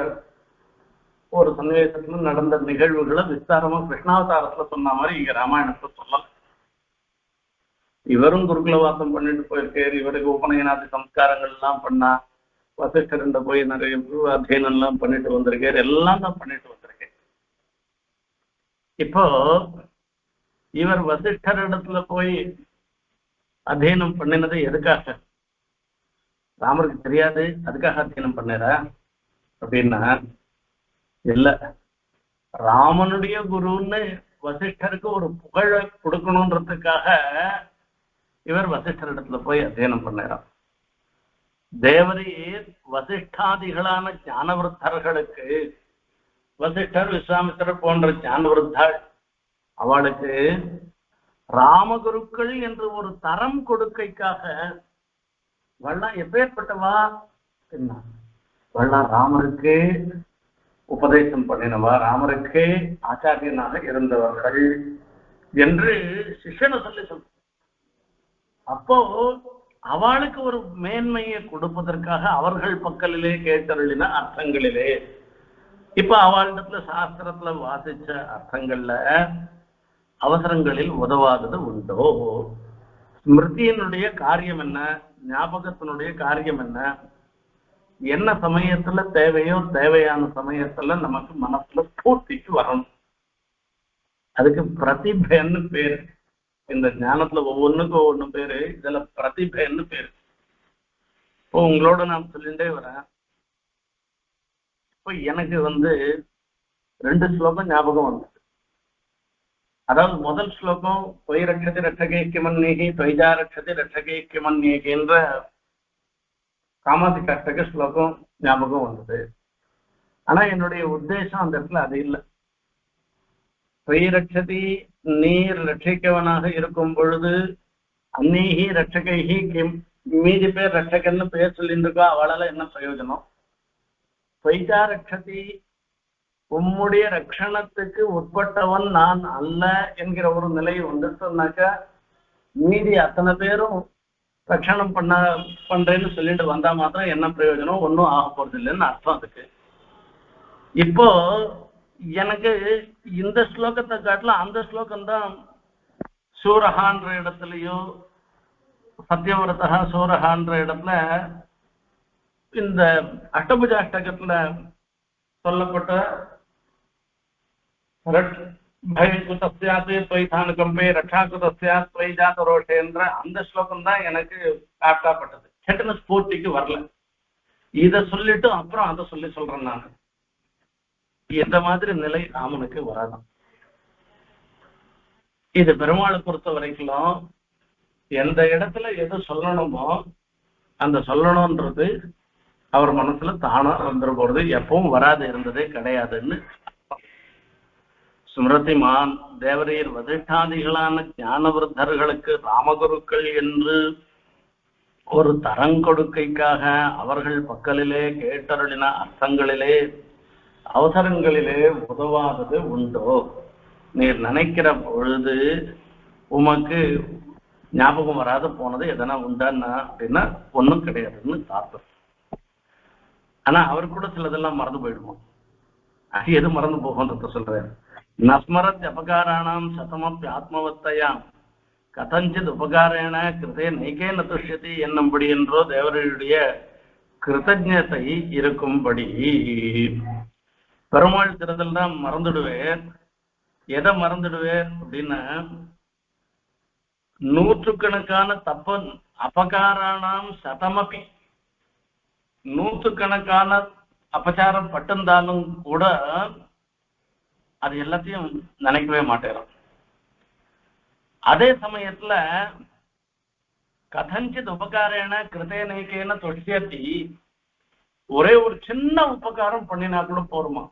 ஒரு சன்னிவேசத்துல நடந்த நிகழ்வுகளை விஸ்தாரமா கிருஷ்ணாவதாரத்துல சொன்ன மாதிரி இங்க ராமாயணத்தை சொல்லலாம். இவரும் குருகுலவாசம் பண்ணிட்டு போயிருக்காரு, இவருக்கு உபநயனாதி சம்ஸ்காரங்கள் எல்லாம் பண்ணா, வசிஷ்டர்கிட்ட போய் நிறைய அத்தியனம் எல்லாம் பண்ணிட்டு வந்திருக்காரு, எல்லாம் தான் பண்ணிட்டு வந்திருக்கேன். இப்போ இவர் வசிஷ்டர் இடத்துல போய் அத்தியனம் பண்ணினது எதுக்காக? ராமருக்கு தெரியாது அதுக்காக அத்தியனம் பண்ணாரா அப்படின்னா இல்ல, ராமனுடைய குருன்னு வசிஷ்டருக்கு ஒரு புகழ கொடுக்கணுன்றதுக்காக இவர் வசிஷ்டர் இடத்துல போய் அத்தியனம் பண்ணாராம். தேவரீர் வசிஷ்டாதிகளான ஞானவருத்தர்களுக்கு, வசிஷ்டர் விஸ்வாமித்திரர் போன்ற ஞானவருத்தாள் அவளுக்கு ராமகுருக்கள் என்று ஒரு தரம் கொடுக்கைக்காக வள்ளம் எப்பேற்பட்டவா என்ன, வள்ளம் ராமருக்கே உபதேசம் பண்ணினவா, ராமருக்கே ஆச்சாரியனாக இருந்தவர்கள் என்று சிஷ்யனை சொல்லி சொல்ற. அப்போ அவளுக்கு ஒரு மேன்மையை கொடுப்பதற்காக அவர்கள் பக்கலிலே கேட்டருளின அர்த்தங்களிலே இப்ப அவளிடத்துல சாஸ்திரத்துல வாசிச்ச அர்த்தங்கள்ல அவசரங்களில் உதவாதது உண்டோ? ஸ்மிருதியினுடைய காரியம் என்ன, ஞாபகத்தினுடைய காரியம் என்ன, என்ன சமயத்துல தேவையோ தேவையான சமயத்துல நமக்கு மனசுல பூர்த்திக்கு வரணும். அதுக்கு பிரதிபைன்னு பேரு. இந்த ஞானத்துல ஒவ்வொன்றுக்கும் ஒவ்வொன்றும் பேரு, இதுல பிரதிபைன்னு பேரு. இப்போ உங்களோட நான் சொல்லிட்டே வரேன். இப்போ எனக்கு 2 ஸ்லோகம் ஞாபகம் வந்து, அதாவது முதல் ஸ்லோகம் தொய் ரட்சதி ரட்சகைக்கியமன்யேகி தொய்ஜா ரட்சதி ரட்சகைக்கியமன்யேகின்ற காமாதி கஷ்டக ஸ்லோகம் ஞாபகம் வந்தது. ஆனா என்னுடைய உத்தேசம் அந்த இடத்துல அது இல்லை. தொய் ரட்சதி, நீர் ரட்சிக்கவனாக இருக்கும் பொழுது அந்நீகி ரட்சகைகி கிம், மீதி பேர் ரட்சகன்னு பேர் சொல்லிட்டு இருக்கோ அவளால என்ன பிரயோஜனம்? தொய்ஜா ரட்சதி, உம்முடைய ரட்சணத்துக்கு உட்பட்டவன் நான் அல்ல என்கிற ஒரு நிலை வந்துட்டோம்னாக்கா மீதி அத்தனை பேரும் ரட்சணம் பண்றேன்னு சொல்லிட்டு வந்தா மாத்திரம் என்ன பிரயோஜனம்? ஒன்றும் ஆக போறது இல்லைன்னு அர்த்தம் அதுக்கு. இப்போ எனக்கு இந்த ஸ்லோகத்தை காட்டலாம் அந்த ஸ்லோகம்தான் சூரஹான்ற இடத்துலயோ சத்தியவிரதா சூரஹான்ற இடத்துல இந்த அஷ்டபுஜாஷ்டகத்துல சொல்லப்பட்ட பயங்குதஸ்யாத்வைதானுகம்பே ரட்சாகுதஸ்யாத்வைஜாதரோஷேன்ற அந்த ஸ்லோகம் தான் எனக்கு காட்டப்பட்டது. செட்டன ஸ்பூர்த்திக்கு வரல. இத சொல்லிட்டு அப்புறம் அதை சொல்றேன் நான். இந்த மாதிரி நிலை ராமனுக்கு வராதான். இது பெருமாளை பொறுத்த வரைக்கும் எந்த இடத்துல எது சொல்லணுமோ அந்த சொல்லணும்ன்றது அவர் மனசுல தானா வந்துட போறது, எப்பவும் வராது இருந்ததே கிடையாதுன்னு. ஸ்மிருதிமான் தேவரீர் வசிஷ்டாதிகளான ஞானவருத்தர்களுக்கு ராமகுருக்கள் என்று ஒரு தரங்கொடுக்கைக்காக அவர்கள் பக்கலிலே கேட்டருளின அர்த்தங்களிலே அவசரங்களிலே உதவாதது உண்டோ? நீர் நினைக்கிற பொழுது உமக்கு ஞாபகம் வராத போனது எதனா உண்டான்னா அப்படின்னா ஒன்றும் கிடையாதுன்னு தாற்பம். ஆனா அவர் கூட சிலதெல்லாம் மறந்து போயிடுவோம். அது எது மறந்து போகும்ன்றத சொல்றேன். நஸ்மரத் அபகாராணாம் சதமப்பி ஆத்மவத்தையாம் கதஞ்சித் உபகாரேன கிருதே நைக்கே நதுஷ்யதி என்னும்படி என்றோ தேவருடைய கிருத்தஜத்தை இருக்கும்படி. பெருமாள் திருதல் தான் மறந்துடுவேன். எதை மறந்துடுவேன் அப்படின்னா நூற்றுக்கணக்கான அபகாராணாம் சதமப்பி, நூற்றுக்கணக்கான அபச்சாரம் பட்டிருந்தாலும் கூட அது எல்லாத்தையும் நினைக்கவே மாட்டேறோம். அதே சமயத்துல கதஞ்சித் உபகாரேன கிருதே நைக்கேன தொஷ்யத்தி, ஒரே ஒரு சின்ன உபகாரம் பண்ணினா கூட போருமா,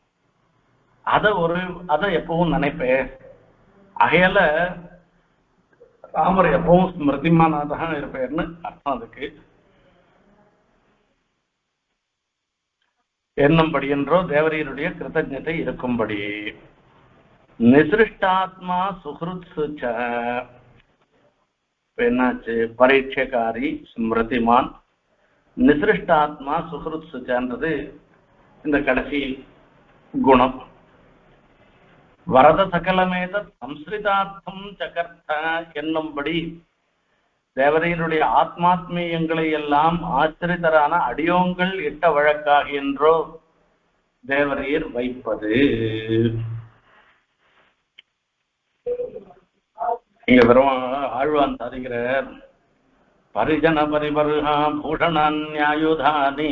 அதை எப்பவும் நினைப்பேன். அகையால ராமர் எப்பவும் ஸ்மிருதிமானாக இருப்பேர்னு அர்த்தம். அதுக்கு என்னும்படி என்றோ தேவரீருடைய கிருத்தஜத்தை இருக்கும்படி. நிசிருஷ்டாத்மா சுஹ்ருத்சுச்ச, என்னாச்சு? பரீட்சைக்காரி ஸ்மிருதிமான், நிசிருஷ்டாத்மா சுஹ்ருத்சுச்சன்றது இந்த கடைசி குணம். வரத சகலமேத சம்ஸ்கிருதார்த்தம் சகர்த்த என்னும்படி தேவரையருடைய ஆத்மாத்மீயங்களை எல்லாம் ஆச்சரித்தரான அடியோங்கள் இட்ட வழக்காகின்றோ தேவரையர் வைப்பது. இங்க வெறும் ஆழ்வான் சாதிக்கிறார், பரிஜன பரிபர்ஹா பூஷணான்யாயுதானி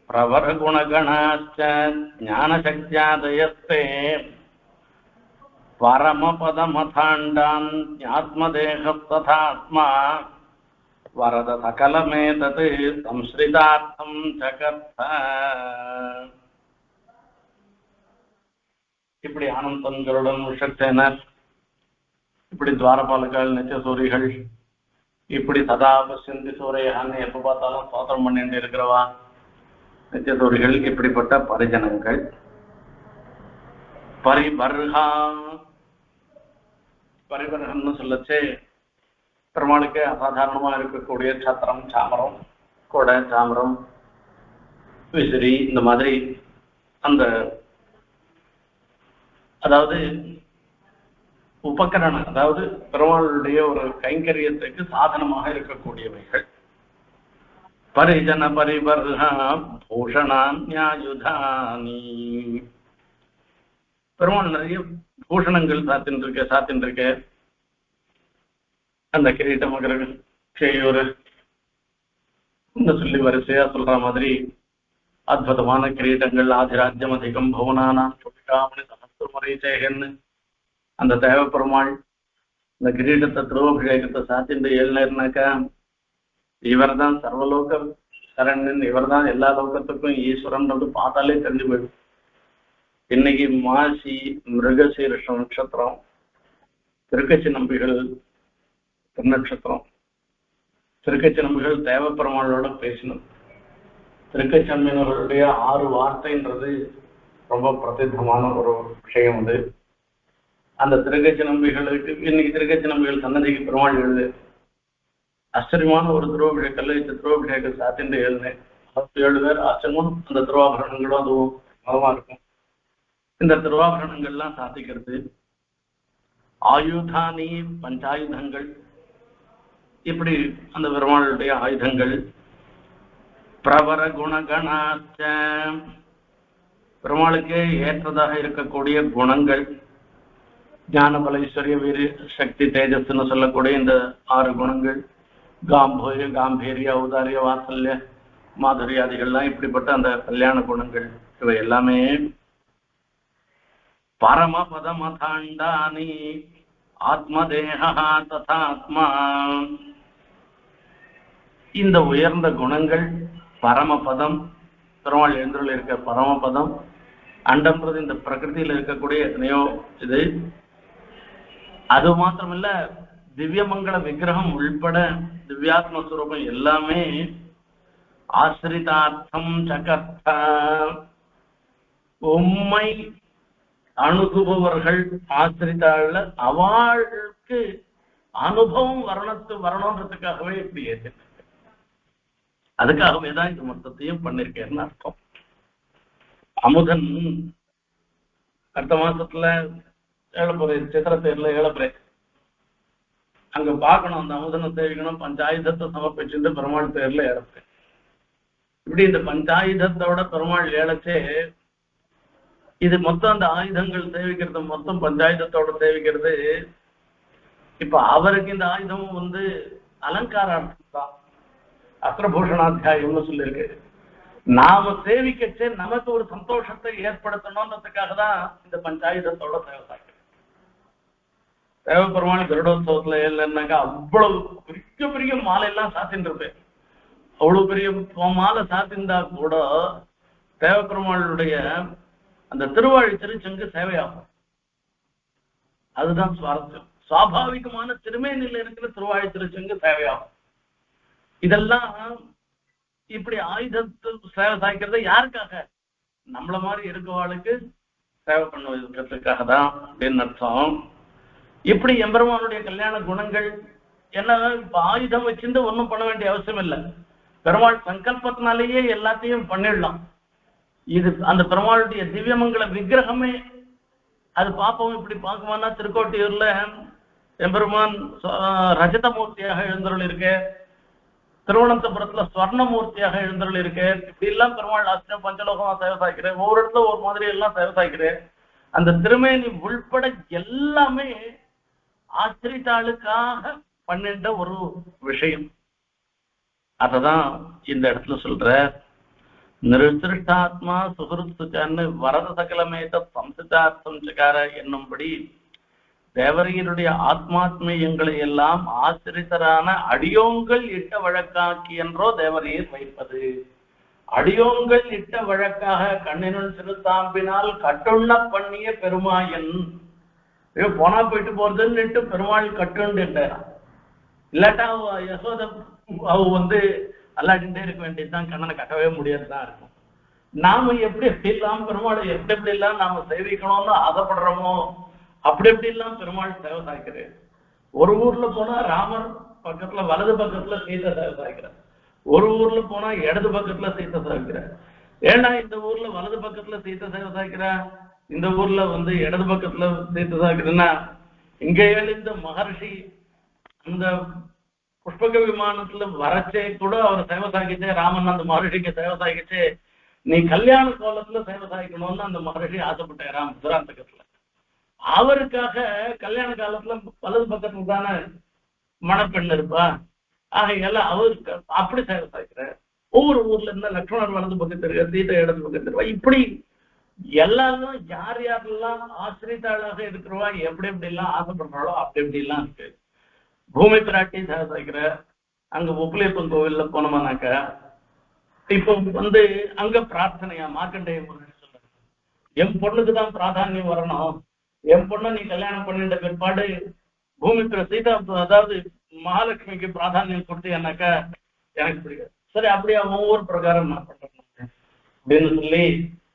பிரவர குணகணாச்ச ஞானசக்தியாதயஸ்தே பரமபதமதாண்டான் ஆத்மதேகஸ்ததாத்மா வரத சகலமேதத் சம்ஸ்ரிதார்த்தம் ஜகர்த்த. இப்படி ஆனந்தங்களுடன் விஷக்சேனர், இப்படி துவாரபாலகள், நித்தியசூரிகள், இப்படி சதா பசிந்தி சூரியகான்னு எப்ப பார்த்தாலும் ஸ்தோத்திரம் பண்ணிட்டு இருக்கிறவா நித்தியசூரிகள், இப்படிப்பட்ட பரிஜனங்கள். பரிபர்ஹா, பரிபர்ஹன்னு சொல்லச்சே பெருமாளுக்கு அசாதாரணமா இருக்கக்கூடிய சத்திரம், சாமரம், கொடை, சாமரம், விசிறி, இந்த மாதிரி அந்த அதாவது உபகரணம், அதாவது பெருமாளுடைய ஒரு கைங்கரியத்துக்கு சாதனமாக இருக்கக்கூடியவைகள். பரிஜன பரிபர்ஹா பூஷணான்யாயுதானி, பெருமாள் நிறைய பூஷணங்கள் சாத்தின்னு இருக்க. அந்த கிரீட்ட மகரங்கள், செய்யூர், இந்த சொல்லி வரிசையா சொல்ற மாதிரி அற்புதமான கிரீட்டங்கள். ஆதிராஜ்யம் அதிகம் பவனானாம் சுபிகாமணி சமஸ்துமரை சேகன்னு அந்த தேவ பெருமாள் இந்த கிரீடத்தை திருவபிஷேகத்தை சாத்திட்டு ஏழுனாக்கா இவர் தான் சர்வலோக சரண்யன், இவர் தான் எல்லா லோகத்துக்கும் ஈஸ்வரன் பார்த்தாலே தெரிஞ்சு போயிடும். இன்னைக்கு மாசி மிருகசீரிஷ நட்சத்திரம், திருக்கச்சி நம்பிகள் திருநட்சத்திரம். திருக்கச்சி நம்பிகள் தேவ பெருமாளோட பேசணும். திருக்கச்சி நம்பிகளுடைய 6 வார்த்தைன்றது ரொம்ப பிரசித்தமான ஒரு விஷயம். அது அந்த திருக்கச்சி நம்பிகளுக்கு இன்னைக்கு திருக்கச்சி நம்பிகள் சன்னதிக்கு பெருமாள் எழுது ஆச்சரியமான ஒரு திருவாபிஷேக கல்லை திருவாபிஷேக சாத்திண்டு எழுதினேன். 7 பேர் ஆச்சரியமும் அந்த திருவாபரணங்களும் அதுவும் மதமா இருக்கும். இந்த திருவாபரணங்கள்லாம் சாத்திக்கிறது. ஆயுதானி பஞ்சாயுதங்கள், இப்படி அந்த பெருமாளுடைய ஆயுதங்கள். பிரவர குணகணாச்ச, பெருமாளுக்கே ஏற்றதாக இருக்கக்கூடிய குணங்கள். ஞான பல ஐஸ்வர்ய வீர சக்தி தேஜஸ்ன்னு சொல்லக்கூடிய இந்த 6 குணங்கள். காம்பீரிய காம்பீரிய ஔதாரிய வாத்சல்ய மாதுரியாதிகள்லாம் இப்படிப்பட்ட அந்த கல்யாண குணங்கள். இவை எல்லாமே பரமபதமதாண்டானி ஆத்மதேகா ததாத்மா, இந்த உயர்ந்த குணங்கள் பரமபதம், பெருமாள் எழுந்துள்ள இருக்க பரமபதம். அண்டம்ன்றது இந்த பிரகிருதியில் இருக்கக்கூடிய எத்தனையோ இது. அது மாத்திரமில்ல, திவ்யமங்கள விக்கிரகம் உள்பட திவ்யாத்மஸ்வரூபம் எல்லாமே ஆசிரிதார்த்தம் ஜகர்த்த, உம்மை அணுகுபவர்கள் ஆசிரித்தாள் அவளுக்கு அனுபவம் வரணுன்றதுக்காகவே இப்படி ஏற்றிருக்க. அதுக்காகவே தான் இந்த மொத்தத்தையும் பண்ணிருக்கேன்னு அர்த்தம். அமுதன் அடுத்த மாசத்துல ஏழப்புரை, சித்திர தேர்ல ஏழப்புரை அங்க பார்க்கணும். அந்த அமுதனை சேவிக்கணும். பஞ்சாயுதத்தை சமர்ப்பிச்சுட்டு பெருமாள் தேர்ல ஏழப்புரை. இப்படி இந்த பஞ்சாயுதத்தோட பெருமாள் ஏழச்சே இது மொத்தம் அந்த ஆயுதங்கள் சேவிக்கிறது, மொத்தம் பஞ்சாயுதத்தோட சேவிக்கிறது. இப்ப அவருக்கு இந்த ஆயுதமும் அலங்காரம் தான். அஸ்திரபூஷணாத்தியாயம்னு சொல்லியிருக்கு. நாம சேவிக்கச்சே நமக்கு ஒரு சந்தோஷத்தை ஏற்படுத்தணும்ன்றதுக்காக தான் இந்த பஞ்சாயுதத்தோட சேவை. தேவ பெருமாள் கருடோத்சவத்துல இல்லைன்னாக்கா அவ்வளவு பெரிய பெரிய மாலையெல்லாம் சாத்தின்னு இருப்பேன். அவ்வளவு பெரிய மாலை சாத்திருந்தா கூட தேவ பெருமாளுடைய அந்த திருவாழி திருச்செங்கு சேவையாகும். அதுதான் சுவாரஸ்யம். சுவாபாவிகமான திருமேனில இருக்கிற திருவாழி திருச்செங்கு சேவையாகும். இதெல்லாம் இப்படி ஆயுதத்து சேவை சாய்க்கிறது யாருக்காக? நம்மள மாதிரி இருக்கவாளுக்கு சேவை பண்ணுவதற்காக தான் அப்படின்னு அர்த்தம். இப்படி எம்பெருமானுடைய கல்யாண குணங்கள் என்ன, இப்ப ஆயுதம் வச்சிருந்து ஒன்றும் பண்ண வேண்டிய அவசியம் இல்லை. பெருமாள் சங்கல்பத்தினாலேயே எல்லாத்தையும் பண்ணிடலாம். இது அந்த பெருமாளுடைய திவ்யமங்கல விக்கிரகமே அது பார்ப்போம். இப்படி பார்க்குமானா திருக்கோட்டியூர்ல எம்பெருமான் ரஜதமூர்த்தியாக எழுந்தருள் இருக்கு, திருவனந்தபுரத்துல ஸ்வர்ணமூர்த்தியாக எழுந்தருள் இருக்கு. இப்படி எல்லாம் பெருமாள் ஆசிரியம் பஞ்சலோகமா சேவை சாய்க்கிறேன். ஒவ்வொரு இடத்துல ஒரு மாதிரி எல்லாம் சேவை சாய்க்கிறேன். அந்த திருமேனி உள்பட எல்லாமே ஆசிரித்தாளுக்காக பண்ணிட்ட ஒரு விஷயம். அததான் இந்த இடத்துல சொல்ற. நிருஷ்டாத்மா சுகிருத்துச்சான்னு வரத சகலமேத சம்சிதார்த்தம் சகார என்னும்படி தேவரையருடைய ஆத்மாத்மீயங்களை எல்லாம் ஆசிரித்தரான அடியோங்கள் இட்ட வழக்காக்கி என்றோ தேவரையர் வைப்பது. அடியோங்கள் இட்ட வழக்காக கண்ணினுள் சிறுத்தாம்பினால் கட்டுண்ண பண்ணிய பெருமாயன் போனா போயிட்டு போறதுன்னு பெருமாள் கட்டுண்டு இல்லாட்டா யசோத அவ அல்லாட்டின்டே இருக்க வேண்டியதுதான், கண்ணனை கட்டவே முடியாதுதான் இருக்கும். நாம எப்படி எப்படி எல்லாம் பெருமாளை எப்படி எப்படி எல்லாம் நாம சேவிக்கணும்னு ஆசைப்படுறோமோ அப்படி எப்படி எல்லாம் பெருமாள் சேவை சாய்க்கிறேன். ஒரு ஊர்ல போனா ராமர் பக்கத்துல வலது பக்கத்துல சீதை சேவை சாய்க்கிறார், ஒரு ஊர்ல போனா இடது பக்கத்துல சீத்தை சாய்க்கிறார். ஏன்னா இந்த ஊர்ல வலது பக்கத்துல சீத்தை சேவை சாய்க்கிறா, இந்த ஊர்ல இடது பக்கத்துல சீத்தை சாய்க்கிறேன்னா இங்க எழுந்த மகர்ஷி அந்த புஷ்பக விமானத்துல வரச்சே கூட அவர் சேவை சாய்க்கிச்சே, ராமன் அந்த மகர்ஷிக்கு சேவை சாய்க்கிச்சே, நீ கல்யாண கோலத்துல சேவை சாய்க்கணும்னு அந்த மகர்ஷி ஆசைப்பட்டாராம் மதுராந்தகத்துல. அவருக்காக கல்யாண காலத்துல வலது பக்கத்துல தானே மணப்பெண் இருப்பா, ஆகையால அவருக்கு அப்படி சேவை சாய்க்கிற. ஒவ்வொரு ஊர்ல இருந்தா லக்ஷ்மணர் வலது பக்கத்து இருக்க, சீதை இடது பக்கத்து இருப்பா. இப்படி எல்லாரும் யார் யாரெல்லாம் ஆசிரித்தாளாக இருக்கிறவா எப்படி எப்படி எல்லாம் ஆசைப்படுறாளோ அப்படி எப்படி எல்லாம் இருக்கு. பூமி பிராட்டி சேவை சாய்க்கிற. அங்க உப்புலியப்பன் கோவில்ல போனோம்னாக்கா இப்போ அங்க பிரார்த்தனையா மார்க்கண்டேய முருகன் சொல்ற, என் பொண்ணுக்குதான் பிராதானியம் வரணும், என் பொண்ணை நீ கல்யாணம் பண்ணிட்ட பிற்பாடு பூமி சீதா அதாவது மகாலட்சுமிக்கு பிராதானியம் கொடுத்தீங்கன்னாக்கா எனக்கு பிடிக்காது. சரி அப்படியே ஒவ்வொரு பிரகாரம் நான் பண்றேன் அப்படின்னு சொல்லி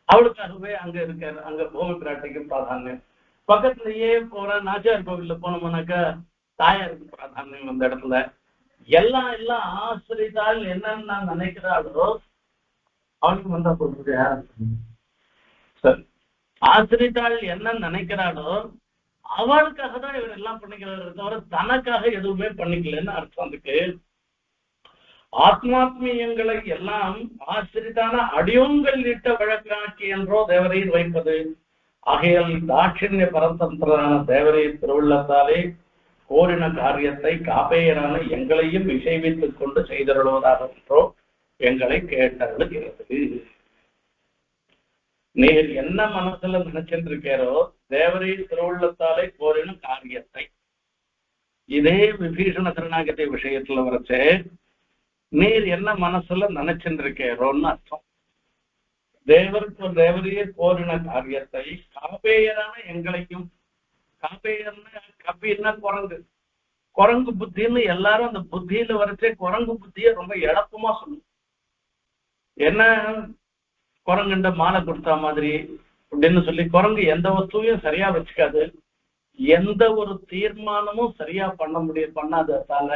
அவளுக்காகவே அங்க இருக்காரு. அங்க பூமி பிராட்டிக்கு பிராதானியம். பக்கத்துலயே போற நாச்சியார் கோவில்ல போனோம்னாக்கா தாயாருக்கு பிராதானியம். அந்த இடத்துல எல்லாம் எல்லாம் ஆசிரித்தால் என்னன்னு நினைக்கிறாளோ அவளுக்கு வந்தா சொல்றியா. சரி, ஆசிரித்தாள் என்ன நினைக்கிறாளோ அவளுக்காக தான் இவர் எல்லாம் பண்ணிக்கிறாரு தவிர தனக்காக எதுவுமே பண்ணிக்கலன்னு அர்த்தம். அதுக்கு ஆத்மாத்மீயங்களை எல்லாம் ஆசிரித்தான அடியோங்கள் இட்ட வழக்காக்கி என்றோ தேவரையில் வைப்பது. ஆகையால் தாட்சிணிய பரதந்திரான தேவரையில் திருவுள்ளத்தாலே கோரின காரியத்தை காப்பேயரான எங்களையும் இசைவித்துக் கொண்டு செய்தருள்வதாக என்றோ எங்களை கேட்டருளுகிறது. நீர் என்ன மனசுல நினைச்சிருக்கோ தேவரை திருவுள்ளத்தாலே கோரின காரியத்தை, இதே விபீஷண சரணாகதி விஷயத்துல வரைச்சே நீர் என்ன மனசுல நினைச்சிருக்கோன்னு அர்த்தம். தேவரையே கோரின காரியத்தை காப்பேயரான எங்களையும், காப்பேயர்னா கபின்னா குரங்கு, குரங்கு புத்தின்னு எல்லாரும் அந்த புத்தியில வரைச்சே குரங்கு புத்திய ரொம்ப எளப்பமா சொல்லும். என்ன குரங்குண்ட மாலை கொடுத்தா மாதிரி அப்படின்னு சொல்லி குரங்கு எந்த வஸ்துவையும் சரியா வச்சுக்காது, எந்த ஒரு தீர்மானமும் சரியா பண்ணாததால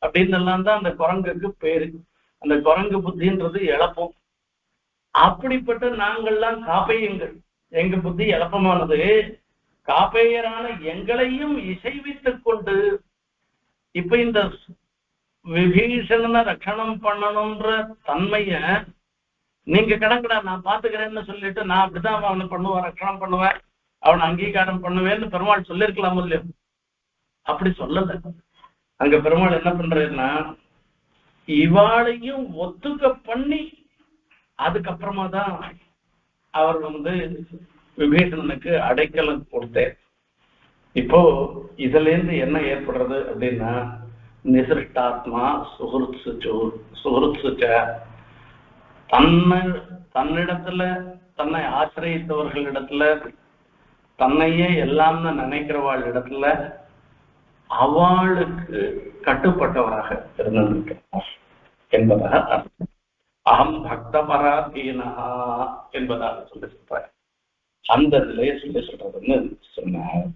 அப்படின்னு எல்லாம் தான் அந்த குரங்குக்கு பேரு. அந்த குரங்கு புத்தின்றது எளப்பம். அப்படிப்பட்ட நாங்கள்லாம் காப்பையங்கள், எங்க புத்தி எளப்பமானது. காப்பேயரான எங்களையும் இசைவித்துக் கொண்டு இப்ப இந்த விபீஷணனை ரட்சணம் பண்ணணும்ன்ற தன்மைய நீங்க கிடக்குடா நான் பாத்துக்கிறேன்னு சொல்லிட்டு நான் அப்படிதான் அவனை பண்ணுவேன், ரட்சணம் பண்ணுவேன், அவனை அங்கீகாரம் பண்ணுவேன்னு பெருமாள் சொல்லிருக்கலாம் இல்லையோ. அப்படி சொல்லல. அங்க பெருமாள் என்ன பண்றதுன்னா இவாளையும் ஒத்துக்க பண்ணி அதுக்கப்புறமா தான் அவர் விபீஷணனுக்கு அடைக்கலம் கொடுத்தார். இப்போ இதுல இருந்து என்ன ஏற்படுறது அப்படின்னா நிசிருஷ்டாத்மா சுகிருத்சுச்ச தன்னிடத்துல தன்னை ஆசிரியத்தவர்களிடத்துல தன்னையே எல்லாம் நினைக்கிறவாள் இடத்துல அவளுக்கு கட்டுப்பட்டவராக இருந்திருக்கிறார் என்பதாக அர்த்தம். அகம் பக்த பராதீனா என்பதாக சொல்லி சொல்ற அந்த நிலையை சொல்லி சொல்றதுன்னு சொன்னார்.